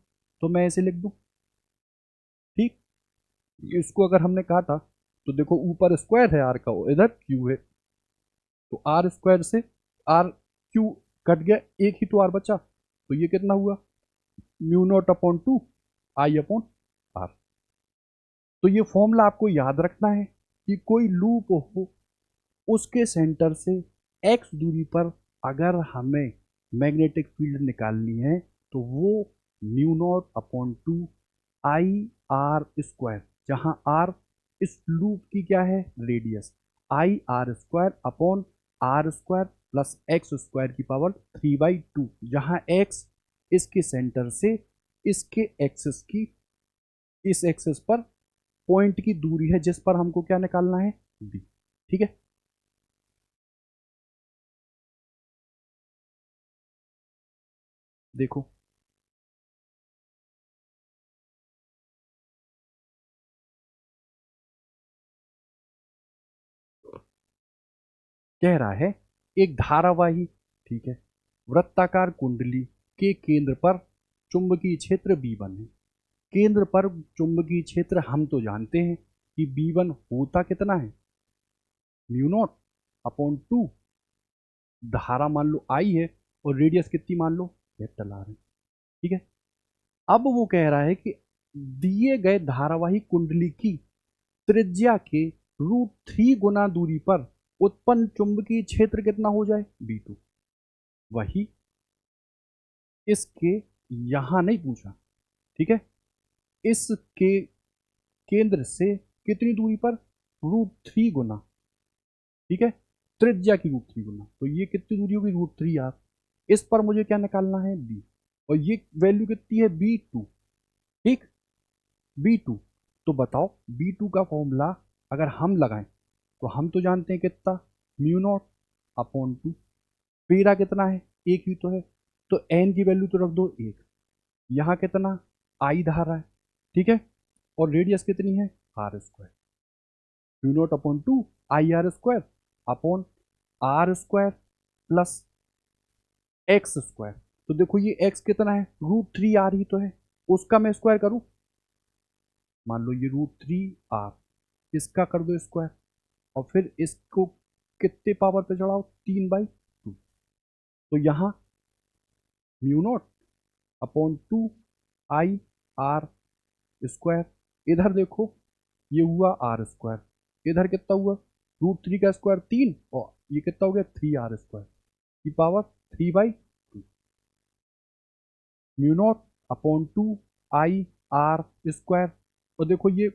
तो मैं ऐसे लिख दूं। ठीक, इसको अगर हमने काटा तो देखो ऊपर स्क्वायर है आर का, इधर क्यू है, तो आर स्क्वायर से आर क्यू कट गया, एक ही तो आर बचा, तो ये कितना हुआ, mu naught upon 2 I upon R. तो ये फॉर्मूला आपको याद रखना है कि कोई लूप हो, उसके सेंटर से एक्स दूरी पर अगर हमें मैग्नेटिक फील्ड निकालनी है, तो वो mu naught upon 2 I R square, जहां आर इस लूप की क्या है radius, I R square upon R square plus X square की पावर 3/2, जहां एक्स इसके सेंटर से इसके एक्सिस की, इस एक्सिस पर पॉइंट की दूरी है जिस पर हमको क्या निकालना है, बी। ठीक है, देखो कह रहा है एक धारावाही, ठीक है, वृत्ताकार कुंडली के केंद्र पर चुंबकीय क्षेत्र B1 है। केंद्र पर चुंबकीय क्षेत्र हम तो जानते हैं कि B1 होता कितना है, म्यू नॉट अपॉन 2, धारा मान लो I है, और रेडियस कितनी मान लो, कैपिटल R है। ठीक है, अब वो कह रहा है कि दिए गए धारावाही कुंडली की त्रिज्या के √3 गुना दूरी पर उत्पन्न चुंबकीय क्षेत्र कितना हो जाए, B2। वही इसके यहां नहीं पूछा, ठीक है, इसके केंद्र से कितनी दूरी पर, √3 गुना, ठीक है, त्रिज्या की √3 गुना, तो ये कितनी दूरी होगी, √3 r। इस पर मुझे क्या निकालना है, b, और ये वैल्यू कितनी है, B2। ठीक, B2, तो बताओ B2 का फॉर्मूला अगर हम लगाएं, तो हम तो जानते हैं कितना, म्यू नॉट अपॉन 2, पेरा कितना है, एक ही तो है, तो n की वैल्यू तो रख दो एक, यहाँ कितना, आई धारा है, ठीक है, और रेडियस कितनी है, R square, mu naught upon 2 I R square upon R square plus X square. तो देखो ये x कितना है, √3 r ही तो है, उसका मैं स्क्वायर करूं, मान लो ये √3 r, इसका कर दो स्क्वायर, और फिर इसको कितने पावर पे चढ़ाओ, 3/2, तो यहाँ mu naught upon 2 I R square, इधर देखो ये हुआ R², इधर कितना हुआ √3 का स्क्वायर 3, और ये कितना हो गया 3R² की power 3/2, mu naught upon 2 I R²। और देखो ये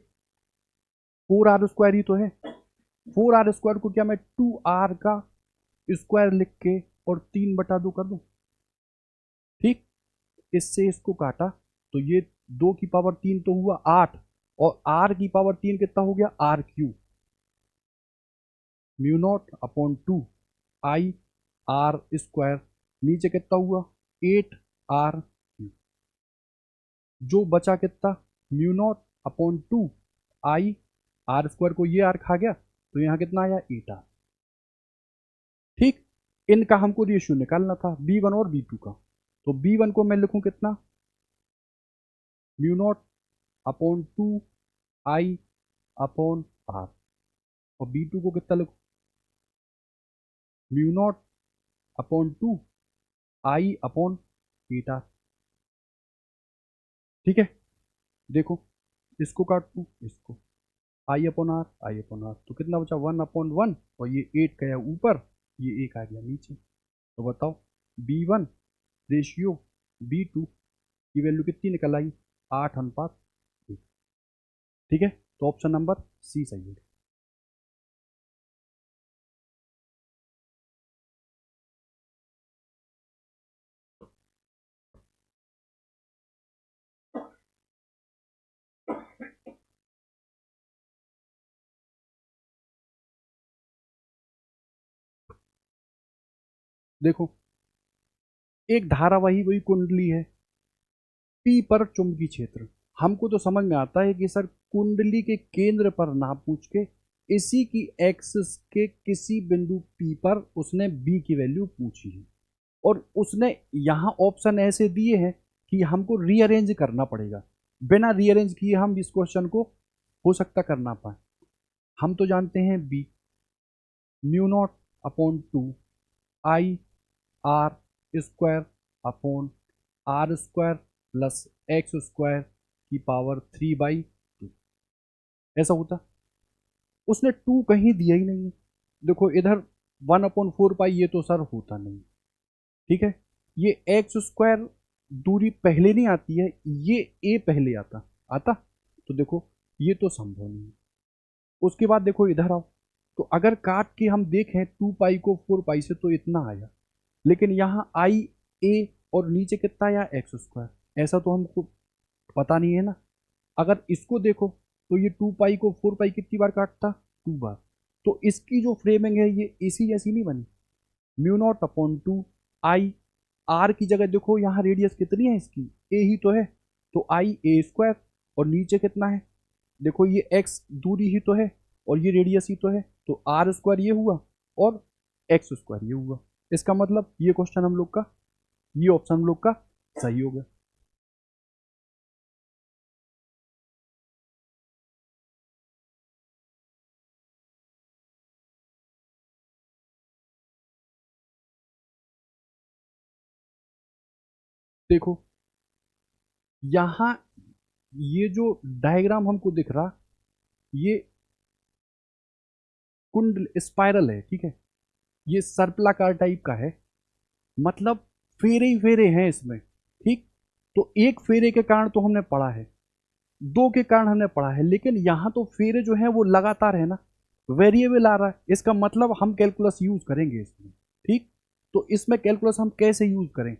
4R² ही तो है, 4R² को क्या मैं 2R का स्क्वायर लिख के और 3/2 कर दूं, ठीक। इससे इसको काटा तो ये 2 की पावर 3 तो हुआ 8, और R की पावर 3 कितना हो गया R³ mu naught upon 2 I R², नीचे कितना हुआ 8R³, जो बचा कितना mu naught upon 2 I R² को ये R खा गया तो यहाँ कितना आया 8R, ठीक। इनका हमको रेशियो निकालना था B1 और B2 का, तो B1 को मैं लिखूं कितना म्यू नॉट अपॉन 2I/R, और B2 को कितना लिखूं म्यू नॉट अपॉन 2I/8R, ठीक है। देखो इसको काट दूं, इसको I/R तो कितना बचा 1/1, और ये 8 गया ऊपर, ये 1 आ गया नीचे। तो बताओ B1 रेशियो B2 की वैल्यू कितनी निकल आई 8:1, ठीक है। तो ऑप्शन नंबर सी सही है। देखो एक धारावाही वही कुंडली है, P पर चुंबकीय क्षेत्र, हमको तो समझ में आता है कि सर कुंडली के केंद्र पर ना पूछ के इसी की एक्सिस के किसी बिंदु P पर उसने B की वैल्यू पूछी है, और उसने यहाँ ऑप्शन ऐसे दिए हैं कि हमको रीअरेंज करना पड़ेगा, बिना रीअरेंज किए हम इस क्वेश्चन को हो सकता करना पाए। हम तो जानते हैं B mu naught upon 2I/R² upon R² plus X² की पावर 3/2, ऐसा होता। उसने 2 कहीं दिया ही नहीं है, देखो इधर 1/4 ये तो सर होता नहीं, ठीक है। ये X² दूरी पहले नहीं आती है, ये A पहले आता आता, तो देखो ये तो संभव नहीं है। उसके बाद देखो इधर आओ, तो अगर काट के हम देखें 2 को 4 से तो इतना आया, लेकिन यहाँ IA और नीचे कितना आया X², ऐसा तो हमको पता नहीं है ना। अगर इसको देखो तो ये 2 को 4 कितनी बार काटता 2 बार, तो इसकी जो फ्रेमिंग है ये इसी जैसी नहीं बनी। Mu naught upon 2I, R की जगह देखो यहाँ रेडियस कितनी है इसकी A ही तो है, तो IA², और नीचे कितना है देखो ये X दूरी ही तो है और ये रेडियस ही तो है, तो R² ये हुआ और X² ये हुआ। इसका मतलब ये क्वेश्चन हम लोग का, ये ऑप्शन हम लोग का सही हो गया। देखो यहाँ ये जो डायग्राम हमको दिख रहा, ये कुंड स्पाइरल है, ठीक है, ये सर्पलाकार टाइप का है, मतलब फेरे ही फेरे हैं इसमें, ठीक। तो एक फेरे के कारण तो हमने पढ़ा है, 2 के कारण हमने पढ़ा है, लेकिन यहां तो फेरे जो है वो लगातार है ना, वेरिएबल आ रहा है, इसका मतलब हम कैलकुलस यूज करेंगे इसमें, ठीक। तो इसमें कैलकुलस हम कैसे यूज करें,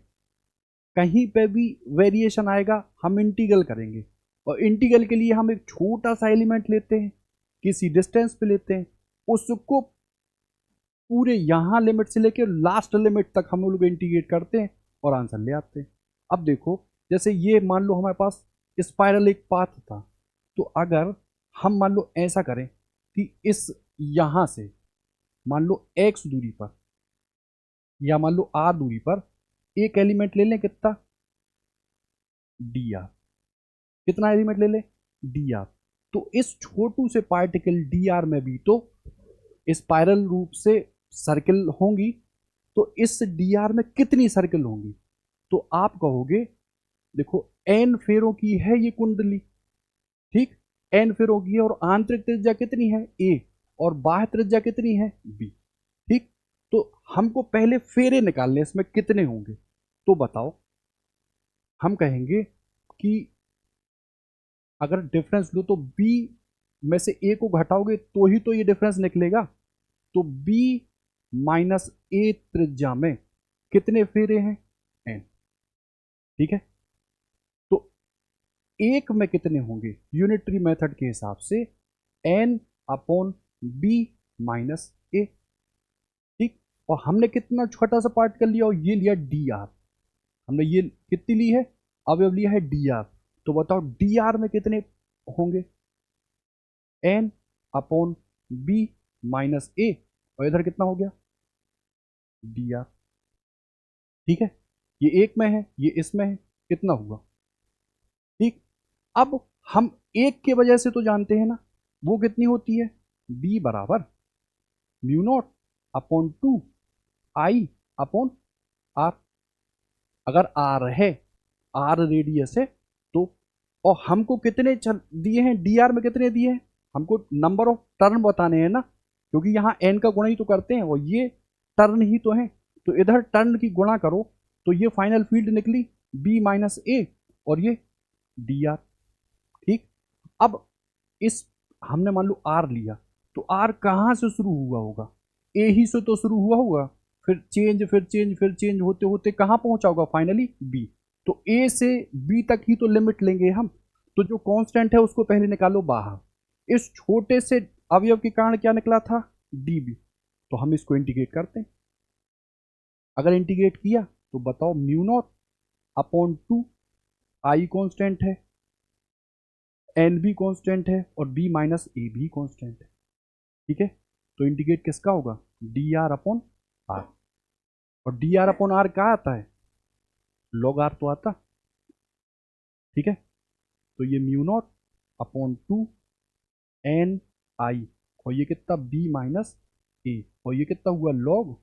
कहीं पे भी वेरिएशन आएगा हम इंटीग्रल करेंगे, और इंटीग्रल के लिए हम एक छोटा सा एलिमेंट लेते हैं, किसी डिस्टेंस पे लेते हैं, उसको पूरे यहाँ लिमिट से लेकर लास्ट लिमिट तक हम लोग इंटीग्रेट करते हैं और आंसर ले आते हैं। अब देखो जैसे ये मान लो हमारे पास स्पाइरल एक पाथ था, तो अगर हम मान लो ऐसा करें कि इस यहाँ से मान लो x दूरी पर या मान लो r दूरी पर एक एलिमेंट ले लें, कितना dr, कितना एलिमेंट ले लें dr, तो इस छोटू से पार्टिकल dr में भी तो स्पाइरल रूप से सर्किल होंगी, तो इस डी आर में कितनी सर्कल होंगी? तो आप कहोगे देखो एन फेरों की है ये कुंडली, ठीक, एन फेरों की है और आंतरिक त्रिज्या कितनी है ए, और बाह्य त्रिज्या कितनी है बी, ठीक। तो हमको पहले फेरे निकालने, इसमें कितने होंगे? तो बताओ, हम कहेंगे कि अगर डिफरेंस लो तो बी में से ए को घटाओगे तो ही तो ये डिफरेंस निकलेगा। तो बी माइनस ए त्रिज्या में कितने फेरे हैं? एन, ठीक है। तो एक में कितने होंगे यूनिटरी मेथड के हिसाब से? एन अपॉन बी माइनस ए, ठीक। और हमने कितना छोटा सा पार्ट कर लिया, और ये लिया डी आर, हमने ये कितनी ली है, अवयव लिया है डी आर। तो बताओ डी आर में कितने होंगे? एन अपॉन बी माइनस ए, और इधर कितना हो गया? डी आर, ठीक है। ये एक में है, ये इसमें है, कितना हुआ? ठीक। अब हम एक के वजह से तो जानते हैं ना, वो कितनी होती है? बी बराबर mu naught upon 2 I upon R. अगर आर है, आर रेडियस है, तो और हमको कितने दिए हैं डी आर में, कितने दिए हैं? हमको नंबर ऑफ टर्न बताने हैं ना, क्योंकि यहाँ एन का गुणा ही तो करते हैं, और ये टर्न ही तो है। तो इधर टर्न की गुणा करो तो ये फाइनल फील्ड निकली बी माइनस ए, और ये डी आर, ठीक। अब इस हमने मान लो आर लिया, तो आर कहाँ से शुरू हुआ होगा? ए ही से तो शुरू हुआ होगा, फिर चेंज, फिर चेंज, फिर चेंज होते होते कहाँ पहुंचा होगा फाइनली? बी। तो ए से बी तक ही तो लिमिट लेंगे हम। तो जो कांस्टेंट है उसको पहले निकालो बाहर। इस छोटे से अवयव के कारण क्या निकला था? D B. तो हम इसको इंटीग्रेट करते हैं। अगर इंटीग्रेट किया तो बताओ म्यू नॉट अपॉन 2 आई कांस्टेंट है, एन भी कांस्टेंट है, और बी माइनस ए भी कांस्टेंट है, ठीक है। तो इंटीग्रेट किसका होगा? D R upon R. और डी आर अपॉन आर क्या आता है? लॉग आर तो आता, ठीक है। तो ये म्यू नॉट अपॉन 2 एन आई, और ये कितना? बी माइनस ए, और ये कितना हुआ? लॉग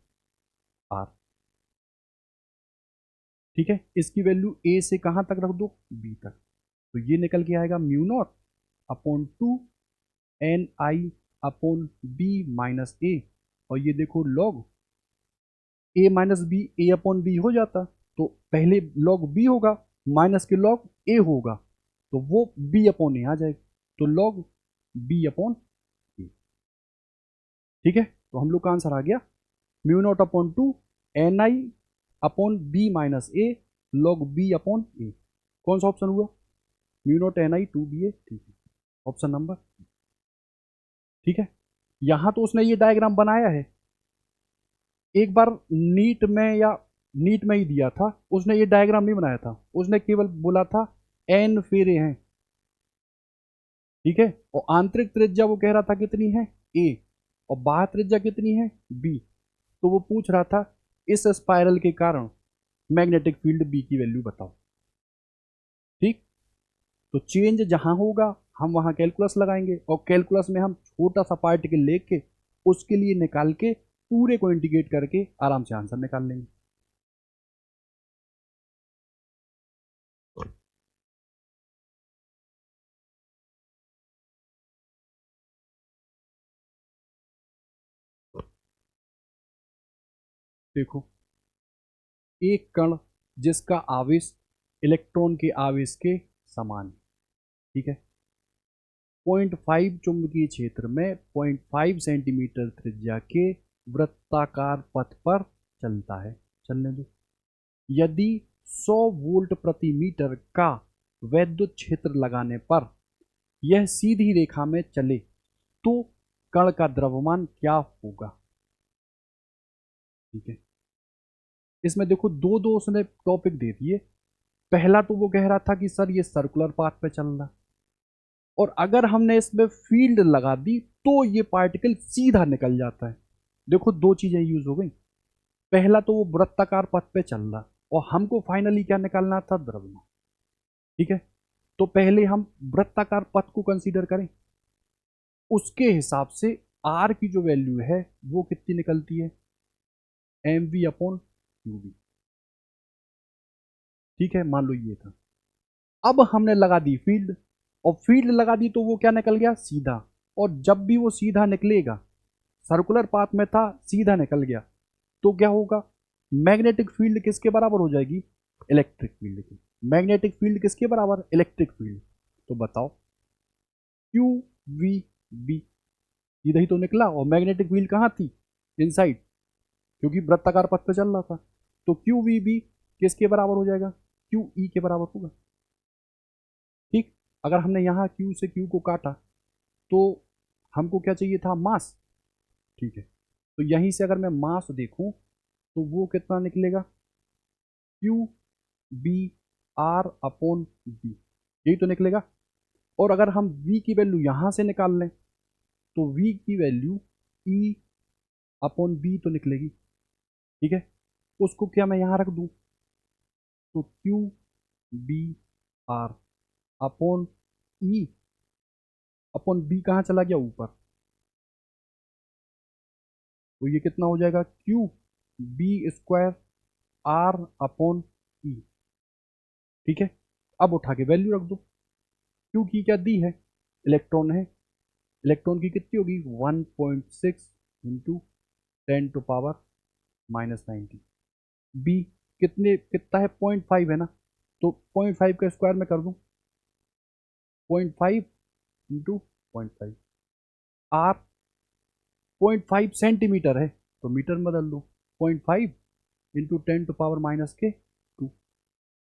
आर, ठीक है। इसकी वैल्यू ए से कहां तक रख दो? बी तक। तो ये निकल के आएगा mu naught upon 2 N I upon B minus ए, और ये देखो लॉग ए माइनस बी, ए अपॉन बी हो जाता, तो पहले लॉग बी होगा, माइनस के लॉग ए होगा, तो वो बी अपॉन ए आ जाएगा, तो लॉग बी अपॉन ए, ठीक है। तो हम लोग का आंसर आ गया mu naught upon 2 N I upon B minus A log B upon A. कौन सा ऑप्शन हुआ? Mu naught N I 2 B A, ठीक है, ऑप्शन नंबर, ठीक है। यहां तो उसने ये डायग्राम बनाया है, एक बार नीट में, या नीट में ही दिया था, उसने ये डायग्राम नहीं बनाया था, उसने केवल बोला था एन फेरे हैं, ठीक है। और आंतरिक त्रिज्या वो कह रहा था कितनी है? ए, और बाह्य त्रिज्या कितनी है? बी। तो वो पूछ रहा था इस स्पाइरल के कारण मैग्नेटिक फील्ड बी की वैल्यू बताओ, ठीक। तो चेंज जहां होगा हम वहां कैलकुलस लगाएंगे, और कैलकुलस में हम छोटा सा पार्टिकल लेके उसके लिए निकाल के पूरे को इंटीग्रेट करके आराम से आंसर निकाल लेंगे। देखो, एक कण जिसका आवेश इलेक्ट्रॉन के आवेश के समान है, ठीक है, 0.5 चुंबकीय क्षेत्र में 0.5 सेंटीमीटर त्रिज्या के वृत्ताकार पथ पर चलता है, चलने दो। यदि 100 वोल्ट प्रति मीटर का वैद्युत क्षेत्र लगाने पर यह सीधी रेखा में चले तो कण का द्रव्यमान क्या होगा? ठीक है, इसमें देखो दो दो उसने टॉपिक दे दिए। पहला तो वो कह रहा था कि सर ये सर्कुलर पाथ पे चल रहा, और अगर हमने इसमें फील्ड लगा दी तो ये पार्टिकल सीधा निकल जाता है। देखो दो चीजें यूज हो गई। पहला तो वो वृत्ताकार पथ पे चल रहा, और हमको फाइनली क्या निकालना था? द्रव्यमान, ठीक है। तो पहले हम वृत्ताकार पथ को कंसीडर करें, उसके हिसाब से आर की जो वैल्यू है वो कितनी निकलती है? M V upon Q V. ठीक है, मान लो ये था। अब हमने लगा दी फील्ड, और फील्ड लगा दी तो वो क्या निकल गया, सीधा। और जब भी वो सीधा निकलेगा, सर्कुलर पाथ में था, सीधा निकल गया, तो क्या होगा, मैग्नेटिक फील्ड किसके बराबर हो जाएगी, इलेक्ट्रिक फील्ड की। मैग्नेटिक फील्ड किसके बराबर, इलेक्ट्रिक फील्ड। तो बताओ, क्यू वी बी सीधा ही तो निकला, और मैग्नेटिक फील्ड कहाँ थी, इनसाइड, क्योंकि वृत्ताकार पथ पे चल रहा था। तो क्यू वी बी किसके बराबर हो जाएगा, क्यू ई के बराबर होगा। ठीक, अगर हमने यहाँ क्यू से क्यू को काटा तो हमको क्या चाहिए था, मास। ठीक है, तो यहीं से अगर मैं मास देखूं तो वो कितना निकलेगा, Q B R upon B, यही तो निकलेगा। और अगर हम v की वैल्यू यहां से निकाल लें तो v की वैल्यू e अपॉन बी तो निकलेगी। ठीक है, उसको क्या मैं यहां रख दूं, तो Q B R upon E upon B कहाँ चला गया, ऊपर। तो ये कितना हो जाएगा, Q B square R upon E. ठीक है, अब उठा के वैल्यू रख दो। क्यू की क्या दी है, इलेक्ट्रॉन है, इलेक्ट्रॉन की कितनी होगी, 1.6 इंटू 10⁻⁻90। बी कितना है, 0.5 है ना, तो 0.5 का स्क्वायर में कर दूं, 0.5 इंटू 0.5। आर 0.5 सेंटीमीटर है, तो मीटर में बदल दो, 0.5 इंटू 10⁻⁻²।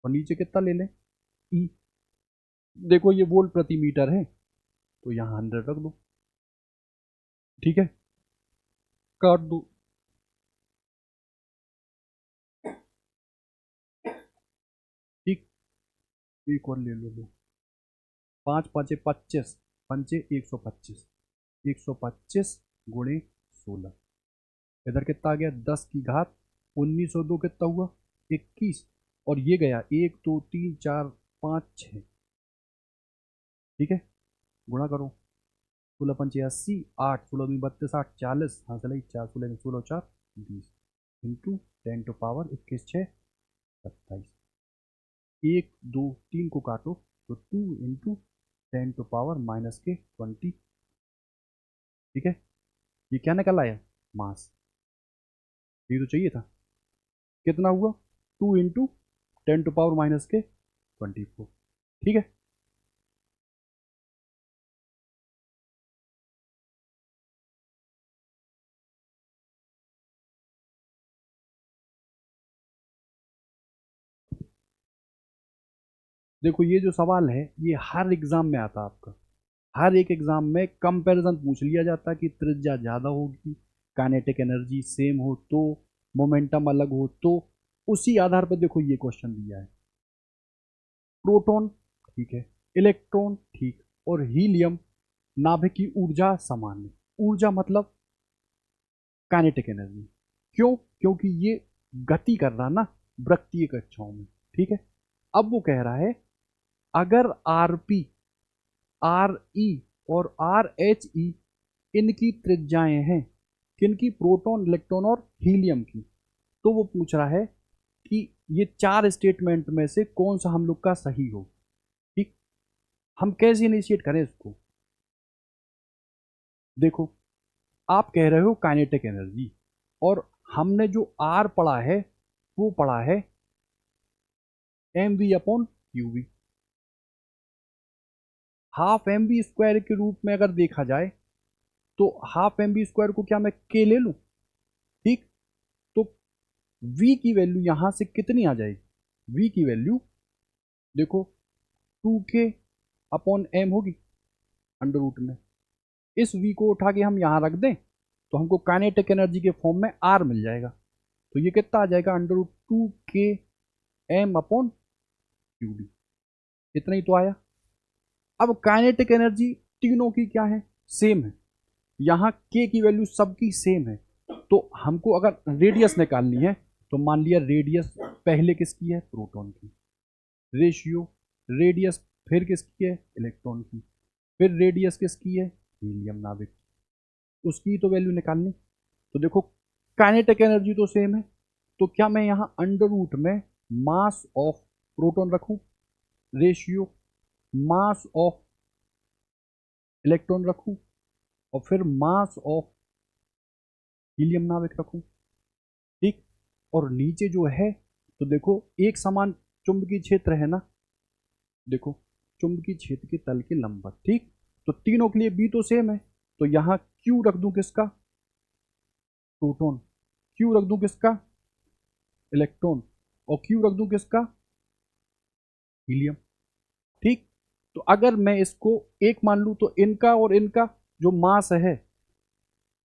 और नीचे कितना ले लें, ई। देखो ये वोल्ट प्रति मीटर है, तो यहाँ 100 रख दो। ठीक है, काट दो। ठीक, एक और ले लो। 5×5 = 25, पंचे 125, 125 गुणे 16, इधर कितना आ गया, 10⁻19 कितना हुआ, 21। और ये गया 1 2 3 4 5 6। ठीक है, गुणा करो, 16×5 = 80, 8 16×2 = 32, 8 40, हाँ चलिए 4 16 20 इंटू 10⁻21 6 27। 1 2 3 को काटो तो 2 इंटू 10⁻⁻20। ठीक है, ये क्या निकल आया, मास। ये तो चाहिए था, कितना हुआ, 2 इंटू 10⁻⁻24। ठीक है, देखो ये जो सवाल है ये हर एग्जाम में आता है आपका। हर एक एग्जाम में कंपैरिजन पूछ लिया जाता है कि त्रिज्या ज़्यादा होगी, काइनेटिक एनर्जी सेम हो तो, मोमेंटम अलग हो तो, उसी आधार पर देखो ये क्वेश्चन दिया है। प्रोटॉन ठीक है, इलेक्ट्रॉन ठीक, और हीलियम नाभिक की ऊर्जा समान है। ऊर्जा मतलब काइनेटिक एनर्जी। क्यों, क्योंकि ये गति कर रहा ना वृत्तीय कक्षाओं में। ठीक है, अब वो कह रहा है अगर आरपी, आर ई और आर एच ई इनकी त्रिज्याएं हैं, किनकी, प्रोटॉन इलेक्ट्रॉन और हीलियम की, तो वो पूछ रहा है कि ये चार स्टेटमेंट में से कौन सा हम लोग का सही हो। ठीक, हम कैसे इनिशिएट करें इसको, देखो आप कह रहे हो काइनेटिक एनर्जी, और हमने जो आर पढ़ा है वो पढ़ा है M V upon Q V. Half M V square के रूप में अगर देखा जाए तो हाफ एम वी स्क्वायर को क्या मैं के ले लूं। ठीक, तो v की वैल्यू यहां से कितनी आ जाएगी, v की वैल्यू देखो 2k अपॉन एम होगी अंडर रूट में। इस v को उठा के हम यहां रख दें तो हमको काइनेटिक एनर्जी के फॉर्म में r मिल जाएगा। तो ये कितना आ जाएगा, under root 2k M upon Q D. इतना ही तो आया। अब काइनेटिक एनर्जी तीनों की क्या है, सेम है। यहाँ k की वैल्यू सबकी सेम है, तो हमको अगर रेडियस निकालनी है तो मान लिया रेडियस पहले किसकी है, प्रोटॉन की, रेशियो रेडियस फिर किसकी है, इलेक्ट्रॉन की, फिर रेडियस किसकी है, हीलियम नाभिक, उसकी तो वैल्यू निकालनी। तो देखो काइनेटिक एनर्जी तो सेम है, तो क्या मैं यहाँ अंडर रूट में मास ऑफ प्रोटॉन रखूं, रेशियो मास ऑफ इलेक्ट्रॉन रखूं, और फिर मास ऑफ हीलियम नाभिक रखूं, ठीक। और नीचे जो है तो देखो एक समान चुंबकीय क्षेत्र है ना, देखो चुंबकीय क्षेत्र के तल के लंबवत, ठीक। तो तीनों के लिए बी तो सेम है, तो यहां क्यू रख दूं किसका, प्रोटॉन, क्यू रख दूं किसका, इलेक्ट्रॉन, और क्यू रख दूं किसका, हीलियम, ठीक। तो अगर मैं इसको एक मान लूं तो इनका और इनका जो मास है,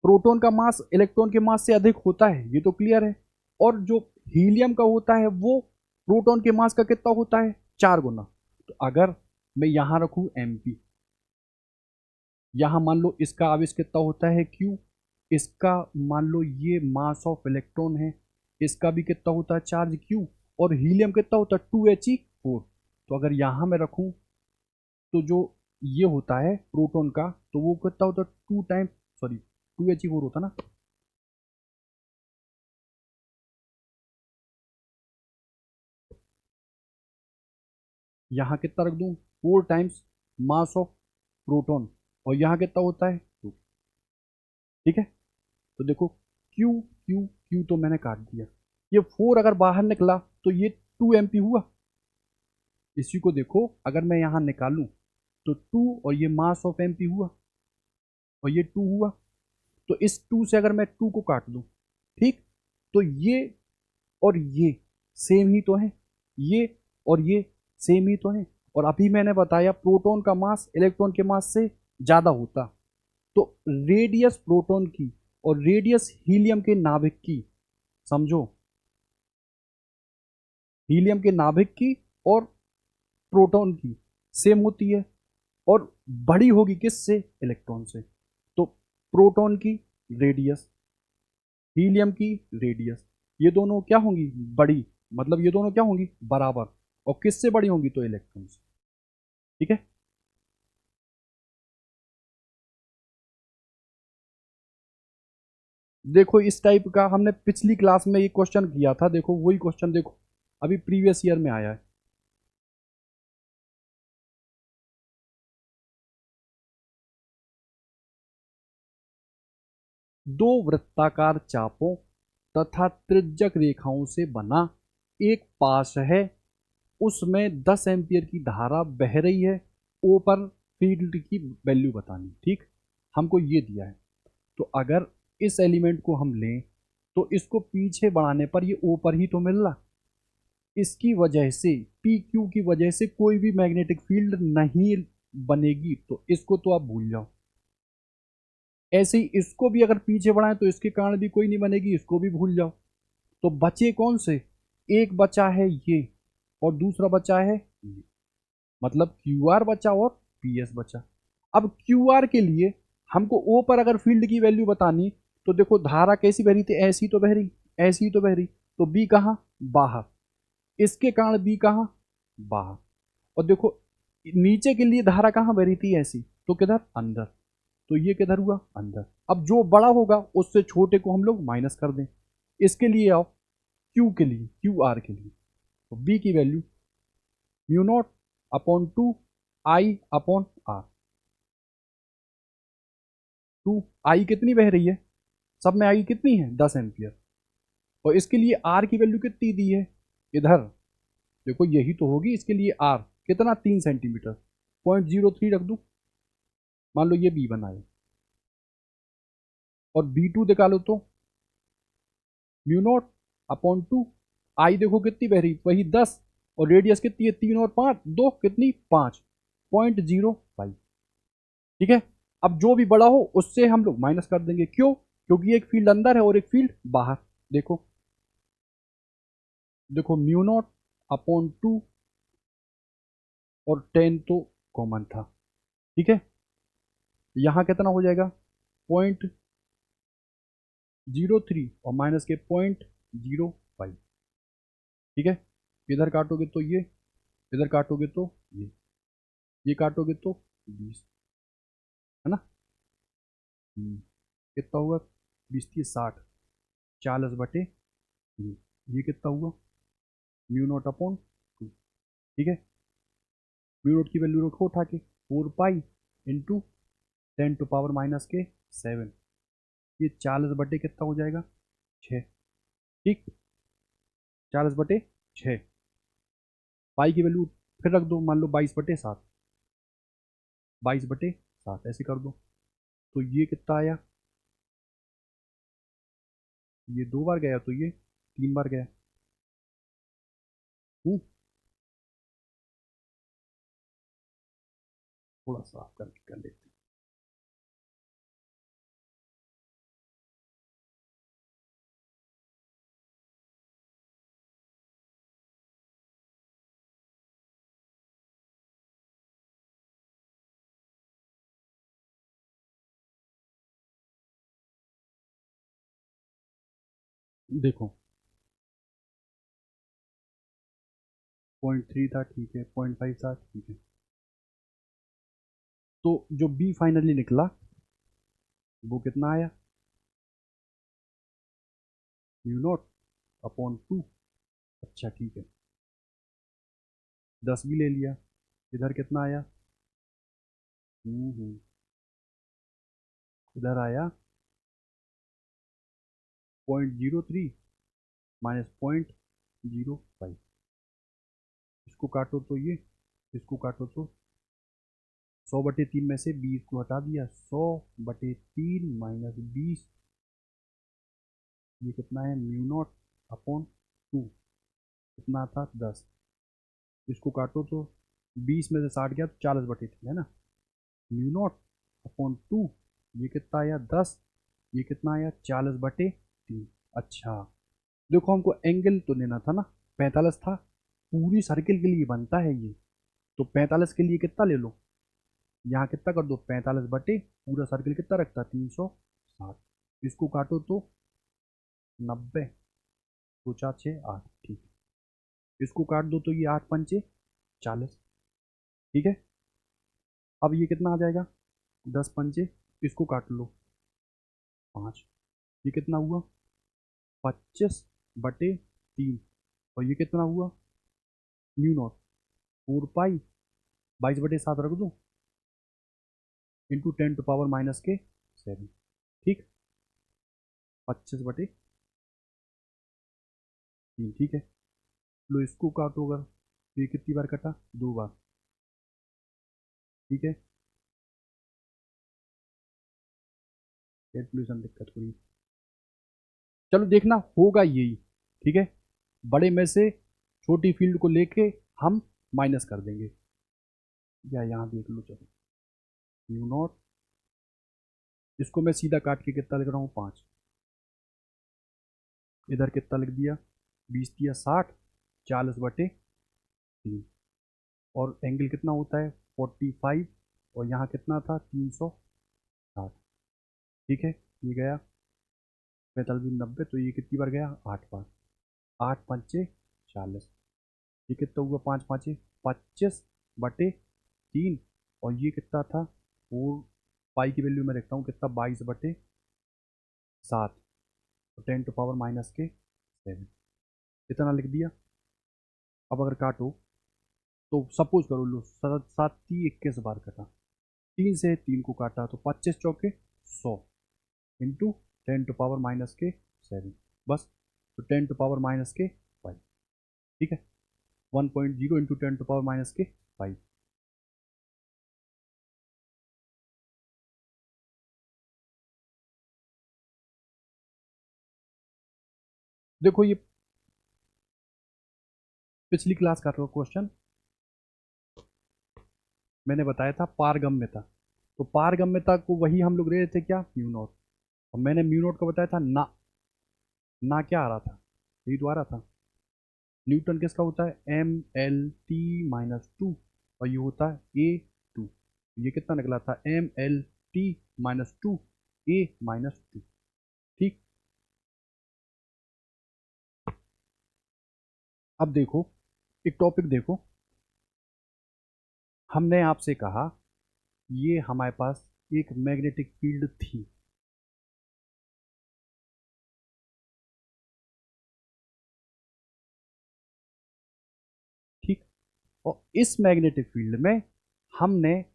प्रोटॉन का मास इलेक्ट्रॉन के मास से अधिक होता है, ये तो क्लियर है। और जो हीलियम का होता है वो प्रोटॉन के मास का कितना होता है, 4 गुना। तो अगर मैं यहां रखूं एमपी, यहां मान लो इसका आवेश कितना होता है क्यू, इसका मान लो ये मास ऑफ इलेक्ट्रॉन है, इसका भी कितना होता है चार्ज क्यू, और हीलियम कितना होता है 2He4। तो अगर यहां मैं रखूं तो जो ये होता है प्रोटॉन का, तो वो कितना होता है 2 टाइम, सॉरी 2He4 होता ना, यहाँ कितना रख दूं 4 टाइम्स मास ऑफ प्रोटॉन, और यहाँ कितना होता है 2, ठीक है। तो देखो Q Q Q तो मैंने काट दिया, ये 4 अगर बाहर निकला तो ये 2 MP हुआ। इसी को देखो अगर मैं यहाँ निकालूं तो 2 और ये मास ऑफ MP हुआ, और ये 2 हुआ। तो इस 2 से अगर मैं 2 को काट दूं, ठीक, तो ये और ये सेम ही तो है, ये और ये सेम ही तो है। और अभी मैंने बताया प्रोटॉन का मास इलेक्ट्रॉन के मास से ज्यादा होता, तो रेडियस प्रोटॉन की और रेडियस हीलियम के नाभिक की, समझो, हीलियम के नाभिक की और प्रोटॉन की सेम होती है, और बड़ी होगी किससे, इलेक्ट्रॉन से। तो प्रोटॉन की रेडियस, हीलियम की रेडियस, ये दोनों क्या होंगी, बड़ी, मतलब ये दोनों क्या होंगी, बराबर। और किससे बड़ी होंगी, तो इलेक्ट्रॉन से, ठीक है। देखो इस टाइप का हमने पिछली क्लास में ये क्वेश्चन किया था, देखो वही क्वेश्चन देखो अभी प्रीवियस ईयर में आया है। दो वृत्ताकार चापों तथा त्रिज्यक रेखाओं से बना एक पाश है, उसमें 10 एम्पियर की धारा बह रही है, ओ पर फील्ड की वैल्यू बतानी, ठीक। हमको ये दिया है, तो अगर इस एलिमेंट को हम लें तो इसको पीछे बढ़ाने पर ये ओ पर ही तो मिल रहा, इसकी वजह से पी क्यू की वजह से कोई भी मैग्नेटिक फील्ड नहीं बनेगी, तो इसको तो आप भूल जाओ। ऐसे ही इसको भी अगर पीछे बढ़ाएं तो इसके कारण भी कोई नहीं बनेगी, इसको भी भूल जाओ। तो बचे कौन से, एक बचा है ये, और दूसरा बचा है ये, मतलब क्यू आर बचा और पी एस बचा। अब क्यू आर के लिए हमको ओ पर अगर फील्ड की वैल्यू बतानी, तो देखो धारा कैसी बह रही थी, ऐसी तो बह रही, ऐसी तो बह रही, तो बी कहाँ, बाहर, इसके कारण बी कहाँ, बाहर। और देखो नीचे के लिए धारा कहाँ बह रही थी, ऐसी, तो किधर, अंदर, तो ये किधर हुआ, अंदर। अब जो बड़ा होगा उससे छोटे को हम लोग माइनस कर दें। इसके लिए आओ क्यू के लिए, क्यू आर के लिए, तो बी की value mu naught upon 2 I upon R। 2 I कितनी बह रही है, सब में आई कितनी है, 10 एम्पियर, और इसके लिए आर की वैल्यू कितनी दी है, इधर देखो यही तो होगी, इसके लिए आर कितना, 3 सेंटीमीटर, 0.03 रख दूं, मान लो ये बी बनाए, और B2 निकालो तो म्यू नॉट अपॉन 2 I देखो कितनी बह रही, वही 10, और रेडियस कितनी है, 3 और 5, 2 कितनी, 5.05, ठीक है। अब जो भी बड़ा हो उससे हम लोग माइनस कर देंगे, क्यों, क्योंकि एक फील्ड अंदर है और एक फील्ड बाहर। देखो देखो म्यू नॉट अपॉन 2, और 10 तो कॉमन था, ठीक है। यहाँ कितना हो जाएगा, 0.03 और माइनस के 0.05, ठीक है। इधर काटोगे तो ये, इधर काटोगे तो ये काटोगे तो 20, है ना। कितना होगा, 20 30 60, 40/3। ये कितना हुआ, म्यू नॉट अपॉन 2। ठीक है, म्यू नॉट की वैल्यू रखो उठा के, 4 पाई इंटू 10⁻⁻7। ये 40 बटे कितना हो जाएगा, 6। ठीक, 40/6। पाई की वैल्यू फिर रख दो, मान लो 22/7, 22/7 ऐसे कर दो। तो ये कितना आया, ये 2 बार गया तो ये 3 बार गया। थोड़ा सा करके कर लेते हैं। देखो 0.3 था, ठीक है, 0.5 था, ठीक है। तो जो बी फाइनली निकला वो कितना आया, म्यू नॉट अपॉन 2। अच्छा ठीक है, 10 भी ले लिया। इधर कितना आया, इधर आया 0.03 माइनस 0.05। इसको काटो तो ये, इसको काटो तो 100/3 में से 20 को हटा दिया, 100/3 माइनस 20, ये कितना है, म्यू नॉट अपॉन 2। कितना था, 10। इसको काटो तो 20 में से 60 गया तो 40/3 है ना, म्यू नॉट अपॉन 2। ये कितना आया, 10। ये कितना आया, 40/3। अच्छा, देखो हमको एंगल तो लेना था ना, 45 था, पूरी सर्किल के लिए बनता है ये। तो 45 के लिए कितना ले लो, यहाँ कितना कर दो, 45 बटे पूरा सर्किल कितना रखता है, 360। इसको काटो तो 90, 2 4 6 8, ठीक है। इसको काट दो तो ये 8 पंचे 40। ठीक है, अब ये कितना आ जाएगा, 10 पंचे, इसको काट लो 5। ये कितना हुआ, 25/3। और ये कितना हुआ, म्यू नॉट 4 पाई 22/7 रख दो इंटू 10⁻⁻7। ठीक, 25/3। ठीक है, लो इसको काटो अगर, तो ये कितनी बार कटा, 2 बार। ठीक है, कैलकुलेशन दिक्कत हुई, चलो देखना होगा यही। ठीक है, बड़े में से छोटी फील्ड को लेके हम माइनस कर देंगे, या यहाँ देख लो, चलो म्यू नॉट, इसको मैं सीधा काट के कितना लिख रहा हूँ, 5। इधर कितना लिख दिया, 20 दिया 60, 40/3। और एंगल कितना होता है, 45। और यहाँ कितना था, 360। ठीक है, ये गया 45 90, तो ये कितनी बार गया, 8 बार। 8 पंचे 40। ये कितना हुआ, 5 5 25/3। और ये कितना था, 4 पाई की वैल्यू मैं रखता हूँ कितना, 22/7, 10⁻⁻7। इतना लिख दिया। अब अगर काटो तो सपोज करो, लो 7 3 21 बार कटा, 3 से 3 को काटा तो 25 चौके 100 इंटू 10⁻⁻7, बस। तो 10⁻⁻5। ठीक है, 1.0 इंटू 10⁻⁻5। देखो ये पिछली क्लास का क्वेश्चन मैंने बताया था, पारगम्यता। तो पारगम्यता को वही हम लोग ले रहे थे क्या, म्यू नॉट। और मैंने म्यू नॉट को बताया था ना, ना क्या आ रहा था, यही तो आ रहा था, न्यूटन किसका होता है, MLT-2। और ये होता है A2। ये कितना निकला था, MLT-2 A-2। ठीक, अब देखो एक टॉपिक देखो, हमने आपसे कहा ये हमारे पास एक मैग्नेटिक फील्ड थी। और इस मैग्नेटिक फील्ड में हमने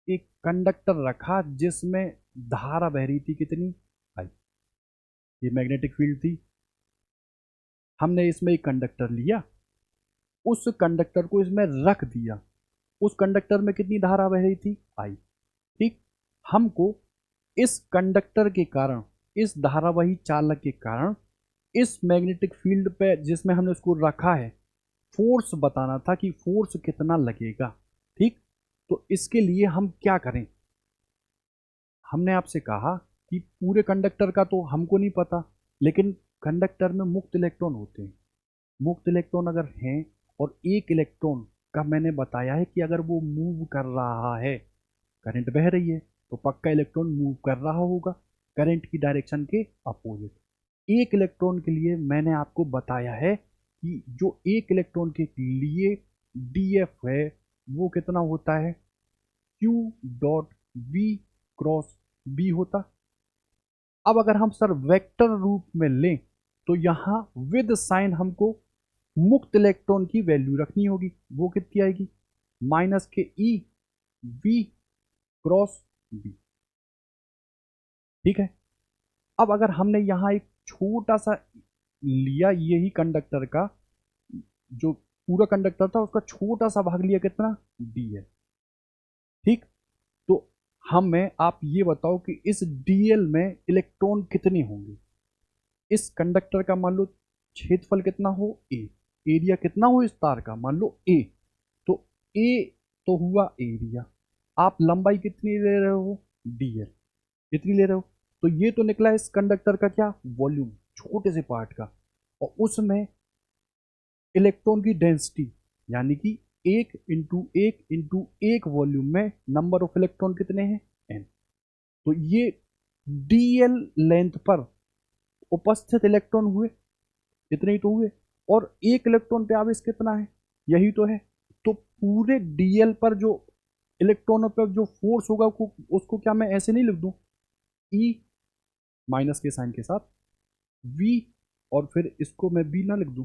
एक कंडक्टर रखा जिसमें धारा बह रही थी कितनी, आई। ये मैग्नेटिक फील्ड थी। हमने इसमें एक कंडक्टर लिया, उस कंडक्टर को इसमें रख दिया, उस कंडक्टर में कितनी धारा बह रही थी, आई। ठीक। हमको इस कंडक्टर के कारण, इस धारावाही चालक के कारण, इस मैग्नेटिक फील्ड पे जिसमें हमने उसको रखा है, फोर्स बताना था कि फोर्स कितना लगेगा। ठीक। तो इसके लिए हम क्या करें, हमने आपसे कहा कि पूरे कंडक्टर का तो हमको नहीं पता, लेकिन कंडक्टर में मुक्त इलेक्ट्रॉन होते हैं। मुक्त इलेक्ट्रॉन अगर हैं और एक इलेक्ट्रॉन का मैंने बताया है कि अगर वो मूव कर रहा है, करंट बह रही है, तो पक्का इलेक्ट्रॉन मूव कर रहा होगा करंट की डायरेक्शन के अपोजिट। एक इलेक्ट्रॉन के लिए मैंने आपको बताया है कि जो एक इलेक्ट्रॉन के लिए डीएफ है वो कितना होता है, Q dot V cross B होता। अब अगर हम सर वेक्टर रूप में लें तो यहां विद साइन हमको मुक्त इलेक्ट्रॉन की वैल्यू रखनी होगी। वो कितनी आएगी, माइनस के ई वी क्रॉस बी। ठीक है। अब अगर हमने यहां एक छोटा सा लिया, यही कंडक्टर का जो पूरा कंडक्टर था उसका छोटा सा भाग लिया, कितना, डी है। ठीक। तो हमें आप ये बताओ कि इस डीएल में इलेक्ट्रॉन कितने होंगे। इस कंडक्टर का मान लो क्षेत्रफल कितना हो, ए, एरिया कितना हो इस तार का, मान लो ए। तो ए तो हुआ एरिया, आप लंबाई कितनी ले रहे हो, डीएल कितनी ले रहे हो। तो ये तो निकला इस कंडक्टर का क्या, वॉल्यूम, छोटे से पार्ट का। और उसमें इलेक्ट्रॉन की डेंसिटी, यानी कि एक वॉल्यूम में नंबर ऑफ इलेक्ट्रॉन कितने हैं, एन। तो ये डीएल लेंथ पर उपस्थित इलेक्ट्रॉन हुए, इतने ही तो हुए। और एक इलेक्ट्रॉन पे आवेश कितना है, यही तो है। तो पूरे डीएल पर जो इलेक्ट्रॉनों पर जो फोर्स होगा उसको क्या मैं ऐसे नहीं लिख दूं, ई माइनस के साइन के साथ वी, और फिर इसको मैं बी ना लिख दूं।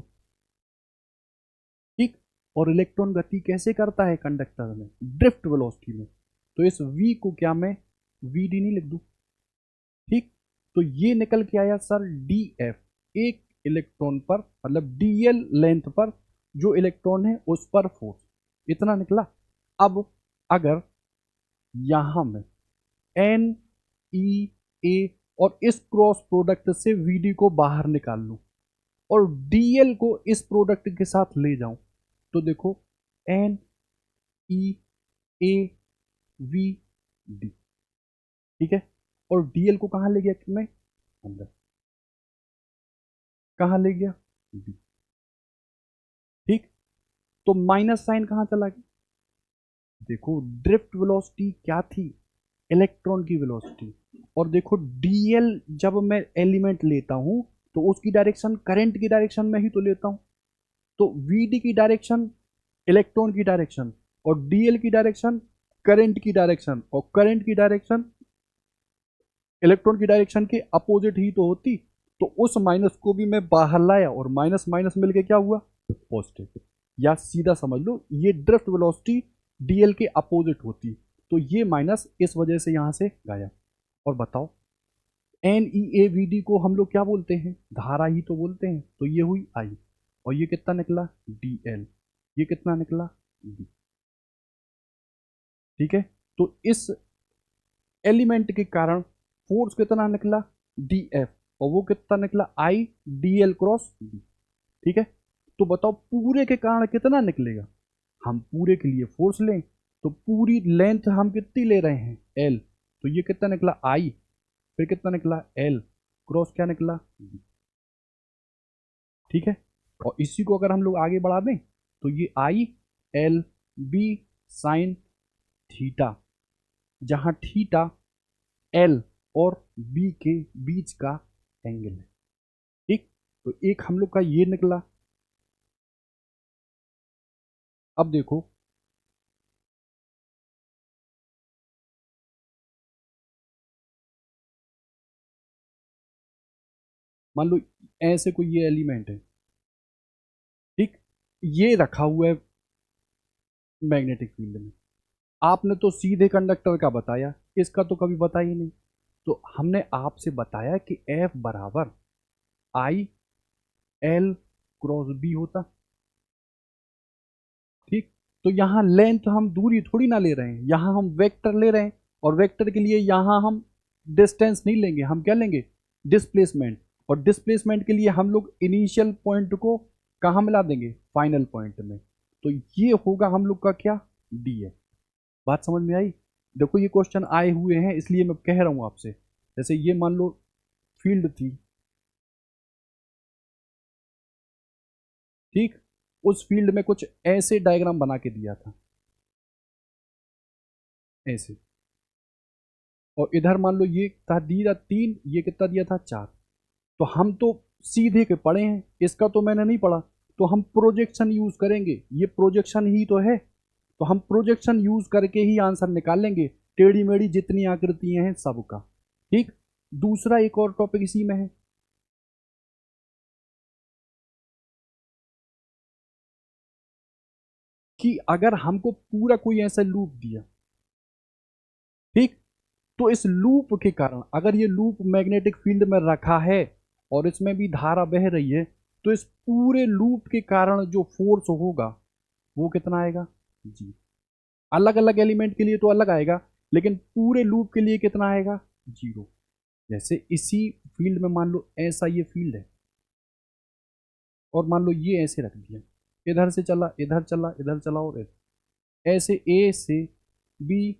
ठीक। और इलेक्ट्रॉन गति कैसे करता है कंडक्टर में, ड्रिफ्ट वेलोसिटी में। तो इस v को क्या मैं वी डी नहीं लिख दूं। ठीक। तो ये निकल के आया सर डी एफ, एक इलेक्ट्रॉन पर, मतलब डीएल लेंथ पर जो इलेक्ट्रॉन है उस पर फोर्स, इतना निकला। अब अगर यहां में एन ई ए और इस क्रॉस प्रोडक्ट से वीडी को बाहर निकाल लूं और डीएल को इस प्रोडक्ट के साथ ले जाऊं, तो देखो N E A V D. ठीक है। और डीएल को कहां ले गया मैं, अंदर, कहां ले गया, डी। ठीक। तो माइनस साइन कहां चला गया, देखो ड्रिफ्ट वेलोसिटी क्या थी, इलेक्ट्रॉन की वेलोसिटी। और देखो डीएल जब मैं एलिमेंट लेता हूं तो उसकी डायरेक्शन करंट की डायरेक्शन में ही तो लेता हूं। तो वीडी की डायरेक्शन इलेक्ट्रॉन की डायरेक्शन, और डीएल की डायरेक्शन करंट की डायरेक्शन, और करंट की डायरेक्शन इलेक्ट्रॉन की डायरेक्शन के अपोजिट ही तो होती। तो उस माइनस को भी मैं बाहर लाया और माइनस माइनस मिलके क्या हुआ, पॉजिटिव। या सीधा समझ लो ये ड्रिफ्ट वेलोसिटी डीएल के अपोजिट होती, तो ये माइनस इस वजह से यहां से गायब। और बताओ N E A V D को हम लोग क्या बोलते हैं, धारा ही तो बोलते हैं। तो ये हुई आई, और ये कितना निकला, डी एल। ये कितना निकला, डी। ठीक है। तो इस एलिमेंट के कारण फोर्स कितना निकला, डी एफ, और वो कितना निकला, I D L cross D. ठीक है। तो बताओ पूरे के कारण कितना निकलेगा, हम पूरे के लिए फोर्स लें तो पूरी लेंथ हम कितनी ले रहे हैं, एल। तो ये कितना निकला, आई, फिर कितना निकला, एल क्रॉस क्या निकला, डी। ठीक है। और इसी को अगर हम लोग आगे बढ़ा दें तो ये I L B sine theta, जहां थीटा एल और बी के बीच का एंगल है। ठीक। तो एक हम लोग का ये निकला। अब देखो मान लो ऐसे कोई ये एलिमेंट है। ठीक। ये रखा हुआ है मैग्नेटिक फील्ड में, आपने तो सीधे कंडक्टर का बताया, इसका तो कभी बताया ही नहीं। तो हमने आपसे बताया कि F बराबर आई एल क्रॉस बी होता, ठीक। तो यहाँ लेंथ हम दूरी थोड़ी ना ले रहे हैं, यहाँ हम वेक्टर ले रहे हैं, और वेक्टर के लिए यहाँ हम डिस्टेंस नहीं लेंगे, हम क्या लेंगे, डिस्प्लेसमेंट। और डिस्प्लेसमेंट के लिए हम लोग इनिशियल पॉइंट को कहाँ मिला देंगे, फाइनल पॉइंट में। तो ये होगा हम लोग का क्या, डी है। बात समझ में आई। देखो ये क्वेश्चन आए हुए हैं इसलिए मैं कह रहा हूं आपसे। जैसे ये मान लो फील्ड थी, ठीक, उस फील्ड में कुछ ऐसे डायग्राम बना के दिया था, ऐसे, और इधर मान लो ये था दिया 3, ये कितना दिया था 4। तो हम तो सीधे के पढ़े हैं, इसका तो मैंने नहीं पढ़ा, तो हम प्रोजेक्शन यूज करेंगे, ये प्रोजेक्शन ही तो है, तो हम प्रोजेक्शन यूज करके ही आंसर निकालेंगे, टेढ़ी मेढ़ी जितनी आकृतियां हैं सबका, ठीक। दूसरा एक और टॉपिक इसी में है कि अगर हमको पूरा कोई ऐसा लूप दिया, ठीक, तो इस लूप के कारण, अगर ये लूप मैग्नेटिक फील्ड में रखा है और इसमें भी धारा बह रही है, तो इस पूरे लूप के कारण जो फोर्स होगा वो कितना आएगा, जी। अलग अलग एलिमेंट के लिए तो अलग आएगा, लेकिन पूरे लूप के लिए कितना आएगा, 0। जैसे इसी फील्ड में मान लो ऐसा ये फील्ड है, और मान लो ये ऐसे रख दिया, इधर से चला, इधर चला, इधर चला, और ऐसे ए से बी,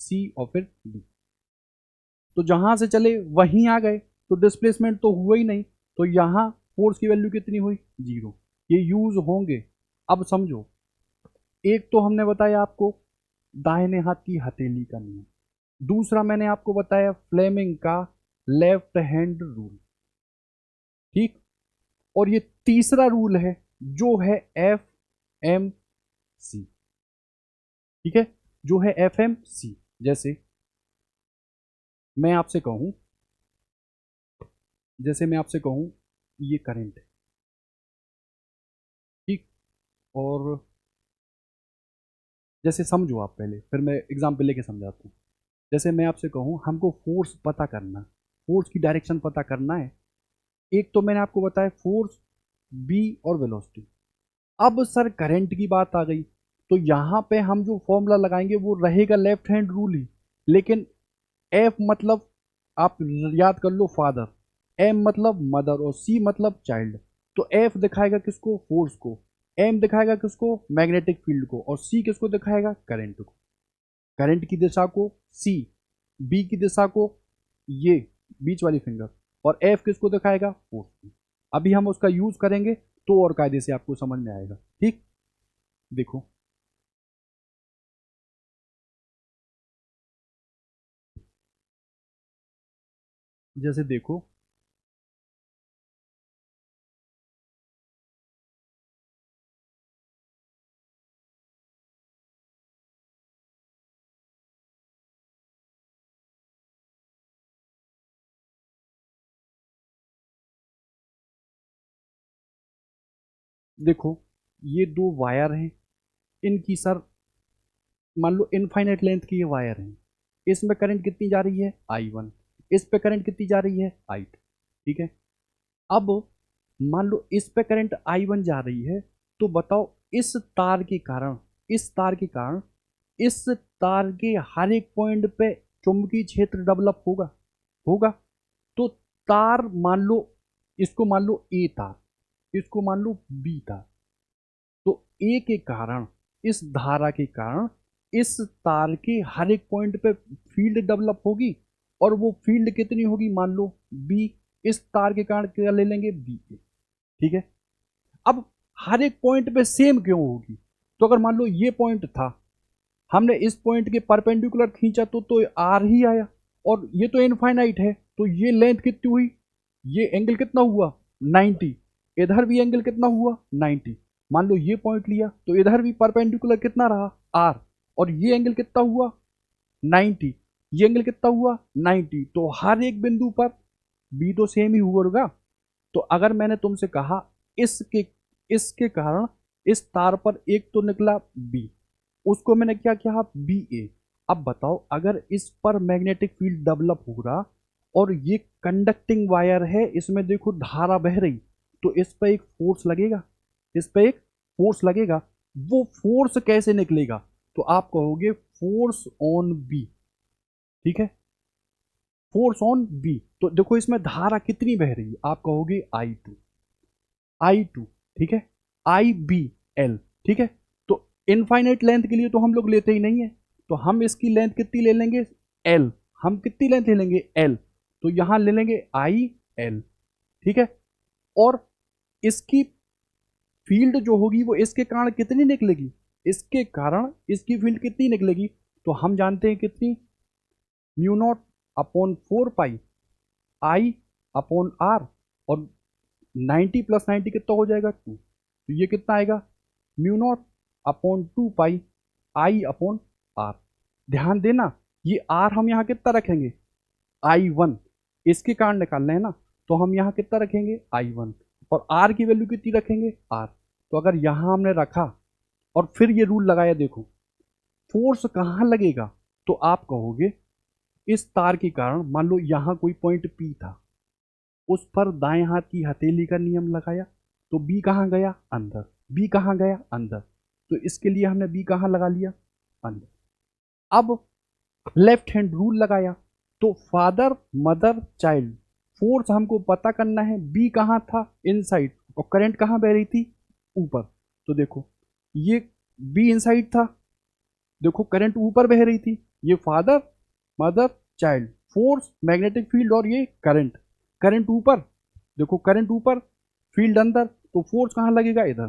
सी और फिर डी। तो जहां से चले वहीं आ गए, तो डिस्प्लेसमेंट तो हुआ ही नहीं, तो यहां फोर्स की वैल्यू कितनी हुई, 0। ये यूज होंगे। अब समझो, एक तो हमने बताया आपको दाहिने हाथ की हथेली का नियम, दूसरा मैंने आपको बताया फ्लेमिंग का लेफ्ट हैंड रूल, ठीक। और ये तीसरा रूल है जो है एफ एम सी, ठीक है, जो है एफ एम सी। जैसे मैं आपसे कहूं, जैसे मैं आपसे कहूं ये करंट है, ठीक, और जैसे समझो आप पहले, फिर मैं एग्जाम्पल लेके समझाता हूँ। जैसे मैं आपसे कहूँ हमको फोर्स पता करना, फोर्स की डायरेक्शन पता करना है, एक तो मैंने आपको बताया फोर्स, बी और वेलोसिटी। अब सर करंट की बात आ गई, तो यहाँ पे हम जो फॉर्मूला लगाएंगे वो रहेगा लेफ्ट हैंड रूल ही, लेकिन एफ मतलब आप याद कर लो फादर, एम मतलब मदर, और सी मतलब चाइल्ड। तो एफ दिखाएगा किसको, फोर्स को, एम दिखाएगा किसको, मैग्नेटिक फील्ड को, और सी किसको दिखाएगा, करंट को। करंट की दिशा को सी, बी की दिशा को ये बीच वाली फिंगर, और एफ किसको दिखाएगा, फोर्स को। अभी हम उसका यूज करेंगे तो और कायदे से आपको समझ में आएगा, ठीक। देखो जैसे देखो, देखो ये दो वायर हैं, इनकी सर मान लो इनफाइनाइट लेंथ की ये वायर हैं, इसमें करंट कितनी जा रही है, I1, इस पे करंट कितनी जा रही है, I2, ठीक है। अब मान लो इस पे करंट I1 जा रही है, तो बताओ इस तार के कारण, इस तार के कारण, इस तार के हर एक पॉइंट पे चुंबकीय क्षेत्र डेवलप होगा, होगा। तो तार मान लो, इसको मान लो ए तार, इसको मान लो बी तार, तो ए के कारण, इस धारा के कारण इस तार के हर एक पॉइंट पे फील्ड डेवलप होगी, और वो फील्ड कितनी होगी, मान लो बी। इस तार के कारण क्या ले लेंगे, बी, ठीक है। अब हर एक पॉइंट पे सेम क्यों होगी, तो अगर मान लो ये पॉइंट था, हमने इस पॉइंट के परपेंडिकुलर खींचा तो आर ही आया, और ये तो इनफाइनाइट है, तो ये लेंथ कितनी हुई, ये एंगल कितना हुआ, 90। इधर भी एंगल कितना हुआ, 90। मान लो ये पॉइंट लिया तो इधर भी परपेंडिकुलर कितना रहा, आर, और ये एंगल कितना हुआ, 90। ये एंगल कितना हुआ, 90। तो हर एक बिंदु पर बी तो सेम ही हुआ होगा। तो अगर मैंने तुमसे कहा इसके इसके कारण इस तार पर एक तो निकला बी, उसको मैंने क्या किया बी ए। अब बताओ अगर इस पर मैग्नेटिक फील्ड डेवलप हो रहा और ये कंडक्टिंग वायर है, इसमें देखो धारा बह रही, तो इस पर एक फोर्स लगेगा, इस पर एक फोर्स लगेगा। वो फोर्स कैसे निकलेगा? तो आप कहोगे फोर्स ऑन बी, ठीक है, फोर्स ऑन बी। तो देखो इसमें धारा कितनी बह रही है, आप कहोगे I2, I2, ठीक है, आई बी एल, ठीक है। तो इनफाइनाइट लेंथ के लिए तो हम लोग लेते ही नहीं है, तो हम इसकी लेंथ कितनी ले लेंगे एल, हम कितनी लेंथ ले लेंगे एल, तो यहां ले लेंगे आई एल, ठीक है। और इसकी फील्ड जो होगी वो इसके कारण कितनी निकलेगी, इसके कारण इसकी फील्ड कितनी निकलेगी, तो हम जानते हैं कितनी, mu naught upon 4 pi I upon R, और 90 प्लस 90 कितना हो जाएगा 2, तो ये कितना आएगा mu naught upon 2 pi I upon R. ध्यान देना ये आर हम यहाँ कितना रखेंगे I1, इसके कारण निकालना है ना, तो हम यहाँ कितना रखेंगे I1, और आर की वैल्यू कितनी रखेंगे आर। तो अगर यहाँ हमने रखा और फिर ये रूल लगाया, देखो फोर्स कहाँ लगेगा, तो आप कहोगे इस तार के कारण, मान लो यहाँ कोई पॉइंट P था, उस पर दाएं हाथ की हथेली का नियम लगाया, तो बी कहाँ गया अंदर, बी कहाँ गया अंदर, तो इसके लिए हमने बी कहाँ लगा लिया अंदर। अब लेफ्ट हैंड रूल लगाया, तो फादर मदर चाइल्ड, फोर्स हमको पता करना है, बी कहाँ था इनसाइड, और करंट कहाँ बह रही थी ऊपर। तो देखो ये बी इनसाइड था, देखो करंट ऊपर बह रही थी, ये father mother child, force magnetic field और ये करंट, करंट ऊपर, देखो करंट ऊपर फील्ड अंदर, तो फोर्स कहाँ लगेगा इधर।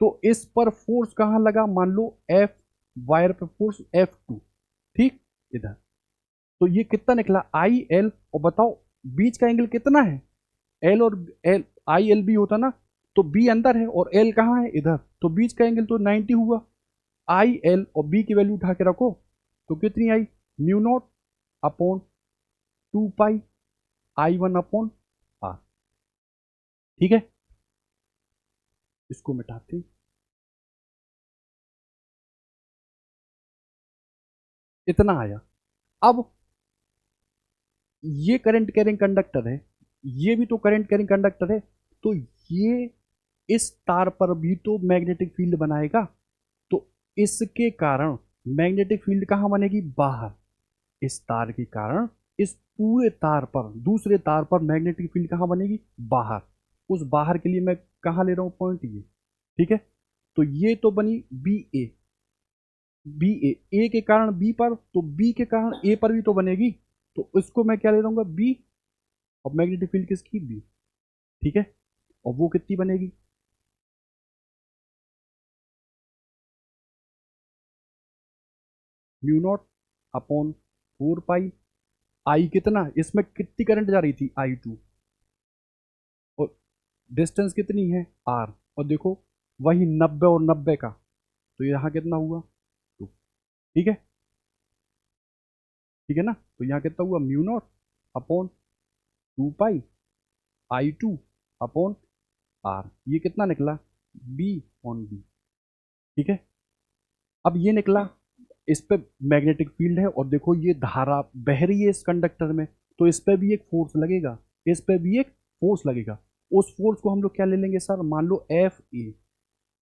तो इस पर फोर्स कहाँ लगा, मान लो एफ, वायर पे फोर्स F2, ठीक, इधर। तो ये कितना निकला आई एल, और बताओ बीच का एंगल कितना है, एल और एल, आई एल बी होता ना, तो बी अंदर है और एल कहाँ है इधर, तो बीच का एंगल तो 90 हुआ। आई एल और बी की वैल्यू उठा के रखो, तो कितनी I mu naught upon 2 pi I1 upon R, ठीक है। इसको मिटाते हैं, इतना आया। अब ये करंट कैरिंग कंडक्टर है, ये भी तो करंट कैरिंग कंडक्टर है, तो ये इस तार पर भी तो मैग्नेटिक फील्ड बनाएगा, तो इसके कारण मैग्नेटिक फील्ड कहाँ बनेगी बाहर, इस तार के कारण इस पूरे तार पर, दूसरे तार पर मैग्नेटिक फील्ड कहाँ बनेगी बाहर। उस बाहर के लिए मैं कहाँ ले रहा हूँ पॉइंट ये, ठीक है। तो ये तो बनी बी ए, बी ए के कारण बी पर, तो बी के कारण ए पर भी तो बनेगी, तो इसको मैं क्या ले लूंगा बी, और मैग्नेटिक फील्ड किसकी बी, ठीक है। और वो कितनी बनेगी, म्यू नॉट अपॉन 4 पाई आई, कितना इसमें कितनी करंट जा रही थी I2, और डिस्टेंस कितनी है आर, और देखो वही 90 और 90 का, तो यहाँ कितना हुआ 2, ठीक है, ठीक है ना। तो यहाँ कितना हुआ mu naught upon 2 pi I2 upon R, ये कितना निकला बी ऑन बी, ठीक है। अब ये निकला, इस पे मैग्नेटिक फील्ड है और देखो ये धारा बह रही है इस कंडक्टर में, तो इस पे भी एक फोर्स लगेगा, इस पे भी एक फोर्स लगेगा। उस फोर्स को हम लोग क्या ले लेंगे सर, मान लो एफ ए,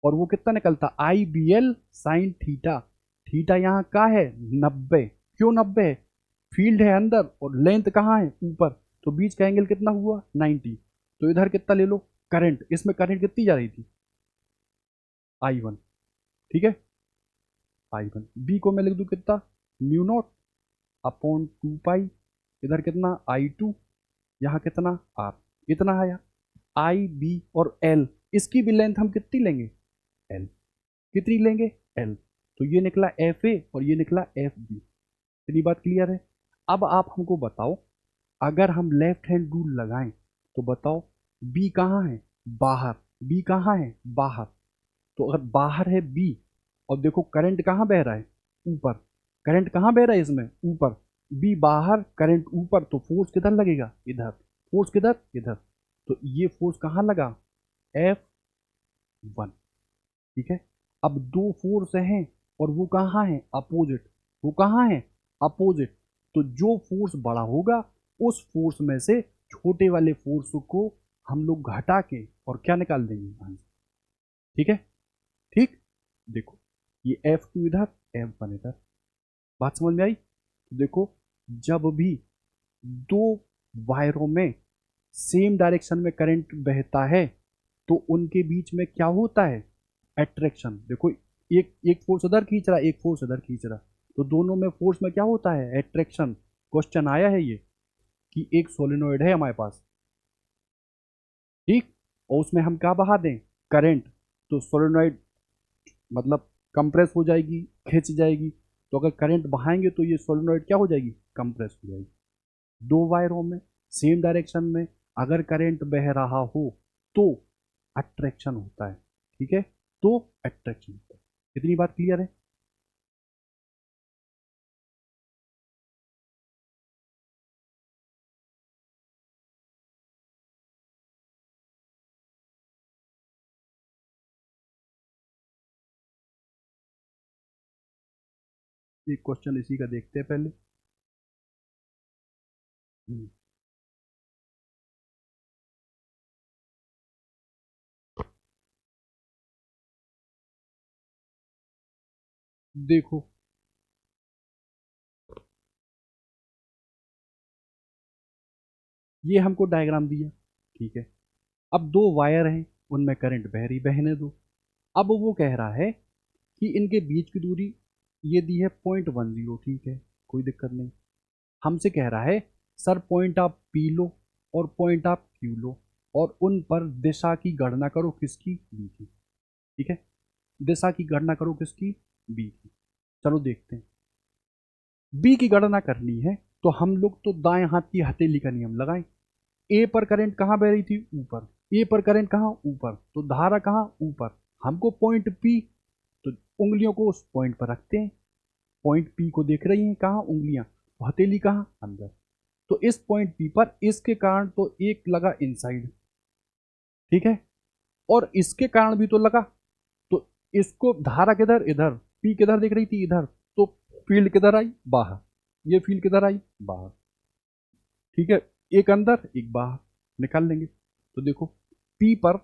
और वो कितना निकलता I B L sine theta, theta यहाँ का है 90, क्यों 90 है, फील्ड है अंदर और लेंथ कहाँ है ऊपर, तो बीच का एंगल कितना हुआ 90। तो इधर कितना ले लो करंट, इसमें करंट कितनी जा रही थी I1, ठीक है, I1, बी को मैं लिख दूं कितना म्यू नॉट अपॉन 2 पाई, इधर कितना I2, यहाँ कितना आर, इतना आया। आई बी और एल, इसकी भी लेंथ हम कितनी लेंगे एल, कितनी लेंगे एल, तो ये निकला एफ ए और ये निकला एफ बी। इतनी बात क्लियर है। अब आप हमको बताओ अगर हम लेफ्ट हैंड रूल लगाएं, तो बताओ बी कहाँ है बाहर, बी कहाँ है बाहर, तो अगर बाहर है बी, और देखो करंट कहाँ बह रहा है ऊपर, करंट कहाँ बह रहा है इसमें ऊपर, बी बाहर करंट ऊपर, तो फोर्स किधर लगेगा इधर, फोर्स किधर इधर, तो ये फोर्स कहाँ लगा F1, ठीक है। अब दो फोर्स हैं और वो कहाँ है, अपोजिट। वो कहाँ है, अपोजिट। तो जो फोर्स बड़ा होगा उस फोर्स में से छोटे वाले फोर्स को हम लोग घटा के और क्या निकाल देंगे आंसर। ठीक है, ठीक। देखो ये F2 इधर, F1 इधर, बात समझ में आई। तो देखो जब भी दो वायरों में सेम डायरेक्शन में करंट बहता है तो उनके बीच में क्या होता है, अट्रैक्शन। देखो एक एक फोर्स उधर खींच रहा है, एक फोर्स उधर खींच रहा है, तो दोनों में फोर्स में क्या होता है, अट्रैक्शन। क्वेश्चन आया है ये कि एक सोलेनोइड है हमारे पास, ठीक, और उसमें हम क्या बहा दें, करंट। तो सोलेनोइड मतलब कंप्रेस हो जाएगी, खिंच जाएगी। तो अगर करंट बहाएंगे तो ये सोलेनोइड क्या हो जाएगी, कंप्रेस हो जाएगी। दो वायरों में सेम डायरेक्शन में अगर करंट बह रहा हो तो अट्रैक्शन होता है। ठीक है, तो अट्रैक्शन होता है। कितनी बात क्लियर है। एक क्वेश्चन इसी का देखते हैं पहले। हम्म, देखो ये हमको डायग्राम दिया, ठीक है। अब दो वायर हैं, उनमें करंट बह रही, बहने दो। अब वो कह रहा है कि इनके बीच की दूरी ये दी है 0.10, ठीक है, कोई दिक्कत नहीं। हमसे कह रहा है सर पॉइंट आप पी लो और पॉइंट आप क्यू लो और उन पर दिशा की गणना करो, किसकी, बी की। ठीक है, दिशा की गणना करो किसकी, बी की। चलो देखते हैं। बी की गणना करनी है तो हम लोग तो दाएं हाथ की हथेली का नियम लगाएं। ए पर करंट कहाँ बह रही थी, ऊपर। ए पर करंट कहाँ, ऊपर, तो धारा कहाँ, ऊपर। हमको पॉइंट पी, तो उंगलियों को उस पॉइंट पर रखते हैं। पॉइंट पी को देख रही हैं कहाँ, उंगलियां, हथेली कहाँ, अंदर। तो इस पॉइंट पी पर इसके कारण तो एक लगा इनसाइड, ठीक है, और इसके कारण भी तो लगा। तो इसको धारा किधर, इधर, पी किधर दिख रही थी, इधर। तो फील्ड किधर आई, बाहर। ये फील्ड किधर आई, बाहर। ठीक है, एक अंदर एक बाहर, निकाल लेंगे। तो देखो पी पर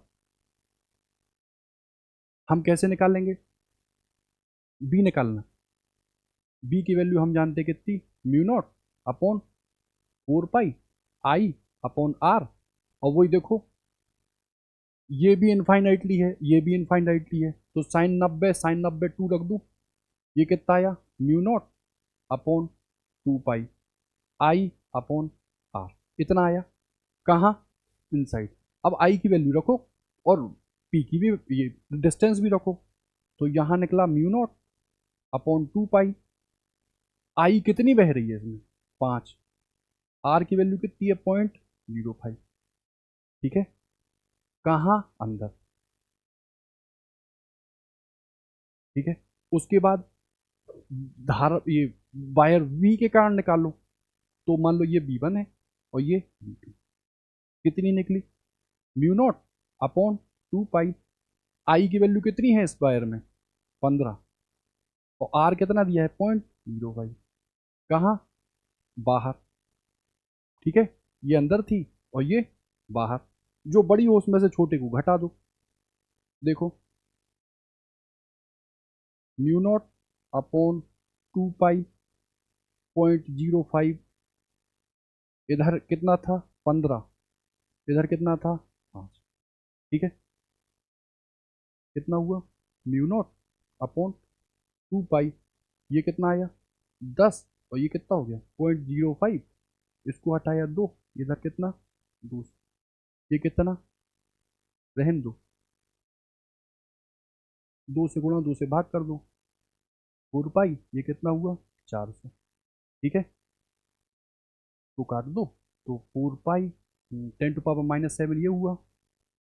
हम कैसे निकालेंगे, बी निकालना। बी की वैल्यू हम जानते कितनी, mu naught upon 4 pi I upon R. और वही देखो ये भी इनफाइनाइटली है, ये भी इनफाइनाइटली है, तो साइन 90 टू रख दूं। ये कितना आया, mu naught upon 2 pi I upon R, इतना आया। कहाँ, इनसाइड। अब आई की वैल्यू रखो और पी की भी, ये डिस्टेंस भी रखो। तो यहाँ निकला म्यू नॉट अपॉन 2 पाई। आई कितनी बह रही है इसमें, 5। आर की वैल्यू कितनी है, 0.05। ठीक है, कहाँ, अंदर। ठीक है, उसके बाद धारा ये वायर वी के कारण निकालो। तो मान लो ये बी वन है और ये बी टू, कितनी निकली, म्यू नॉट अपॉन 2 पाई। आई की वैल्यू कितनी है इस वायर में, 15, और आर कितना दिया है, 0.05। कहाँ, बाहर। ठीक है, ये अंदर थी और ये बाहर। जो बड़ी हो उसमें से छोटे को घटा दो। देखो म्यू नॉट अपॉन 2 पाई 0.05, इधर कितना था, 15, इधर कितना था, 5। ठीक है, कितना हुआ, म्यू नॉट अपॉन 2 पाई, ये कितना आया, 10, और ये कितना हो गया, 0.05। इसको हटाया 2, इधर कितना, 2, ये कितना, रहन दो, 2 से गुणा 2 से भाग कर दो, 4 पाई, ये कितना हुआ, 400। ठीक है, तो काट दो। तो 4 पाई 10⁻⁻7 ये हुआ,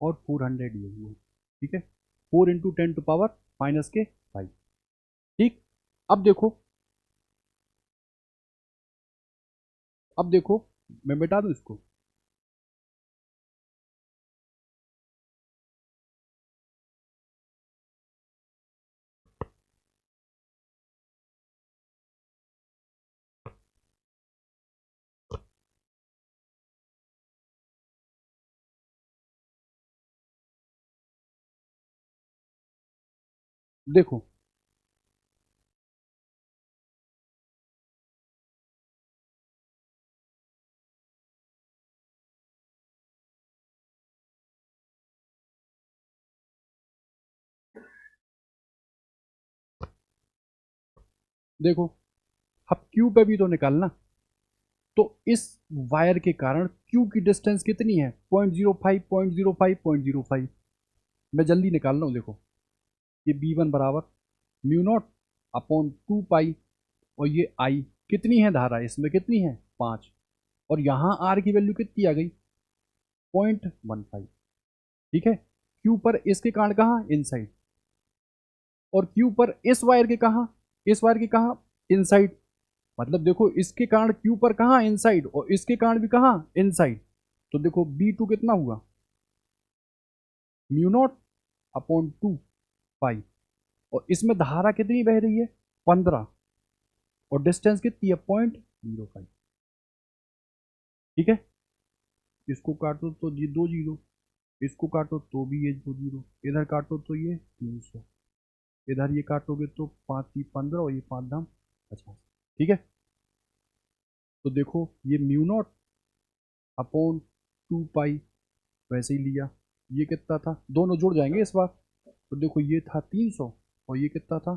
और 400 ये हुआ। ठीक है, 4 × 10⁻⁻5। ठीक, अब देखो, अब देखो, मैं मिटा दूं इसको। देखो देखो, अब क्यू पे भी तो निकालना। तो इस वायर के कारण क्यू की डिस्टेंस कितनी है? 0.05, 0.05, 0.05। मैं जल्दी निकाल रहा हूँ, देखो। ये B1 बराबर म्यू नॉट अपॉन 2 पाई, और ये आई कितनी है धारा इसमें, कितनी है 5, और यहाँ आर की वैल्यू कितनी आ गई 0.15। ठीक है, क्यू पर इसके कारण कहाँ इनसाइड, और क्यू पर इस वायर के कहाँ, इस वायर के कहाँ इनसाइड। मतलब देखो इसके कारण क्यू पर कहाँ इनसाइड, और इसके कारण भी कहाँ इनसाइड। तो देखो B2 कितना हुआ म्यू नॉट अपॉन 2 पाई, और इसमें धारा कितनी बह रही है 15, और डिस्टेंस कितनी है 0.05। ठीक है, इसको काटो तो ये 2 जीरो, इसको काटो तो भी ये 2 जीरो, इधर काटो तो ये 300, इधर ये काटोगे तो 5 3 15, और ये 5 दाम 50। ठीक है, तो देखो ये म्यू नॉट अपॉन 2 पाई वैसे ही लिया, ये कितना था, दोनों जुड़ जाएंगे इस बार। तो देखो ये था 300, और ये कितना था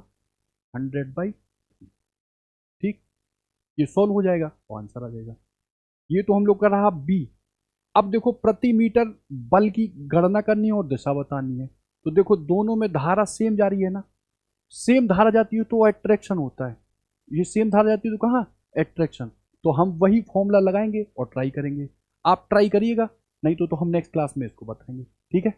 100/। ठीक, ये सॉल्व हो जाएगा तो आंसर आ जाएगा। ये तो हम लोग का रहा बी। अब देखो प्रति मीटर बल की गणना करनी है और दिशा बतानी है। तो देखो दोनों में धारा सेम जा रही है ना, सेम धारा जाती है तो अट्रैक्शन होता है। ये सेम धारा जाती है तो कहाँ अट्रैक्शन। तो हम वही फॉर्मूला लगाएंगे और ट्राई करेंगे। आप ट्राई करिएगा, नहीं तो हम नेक्स्ट क्लास में इसको बताएंगे। ठीक है।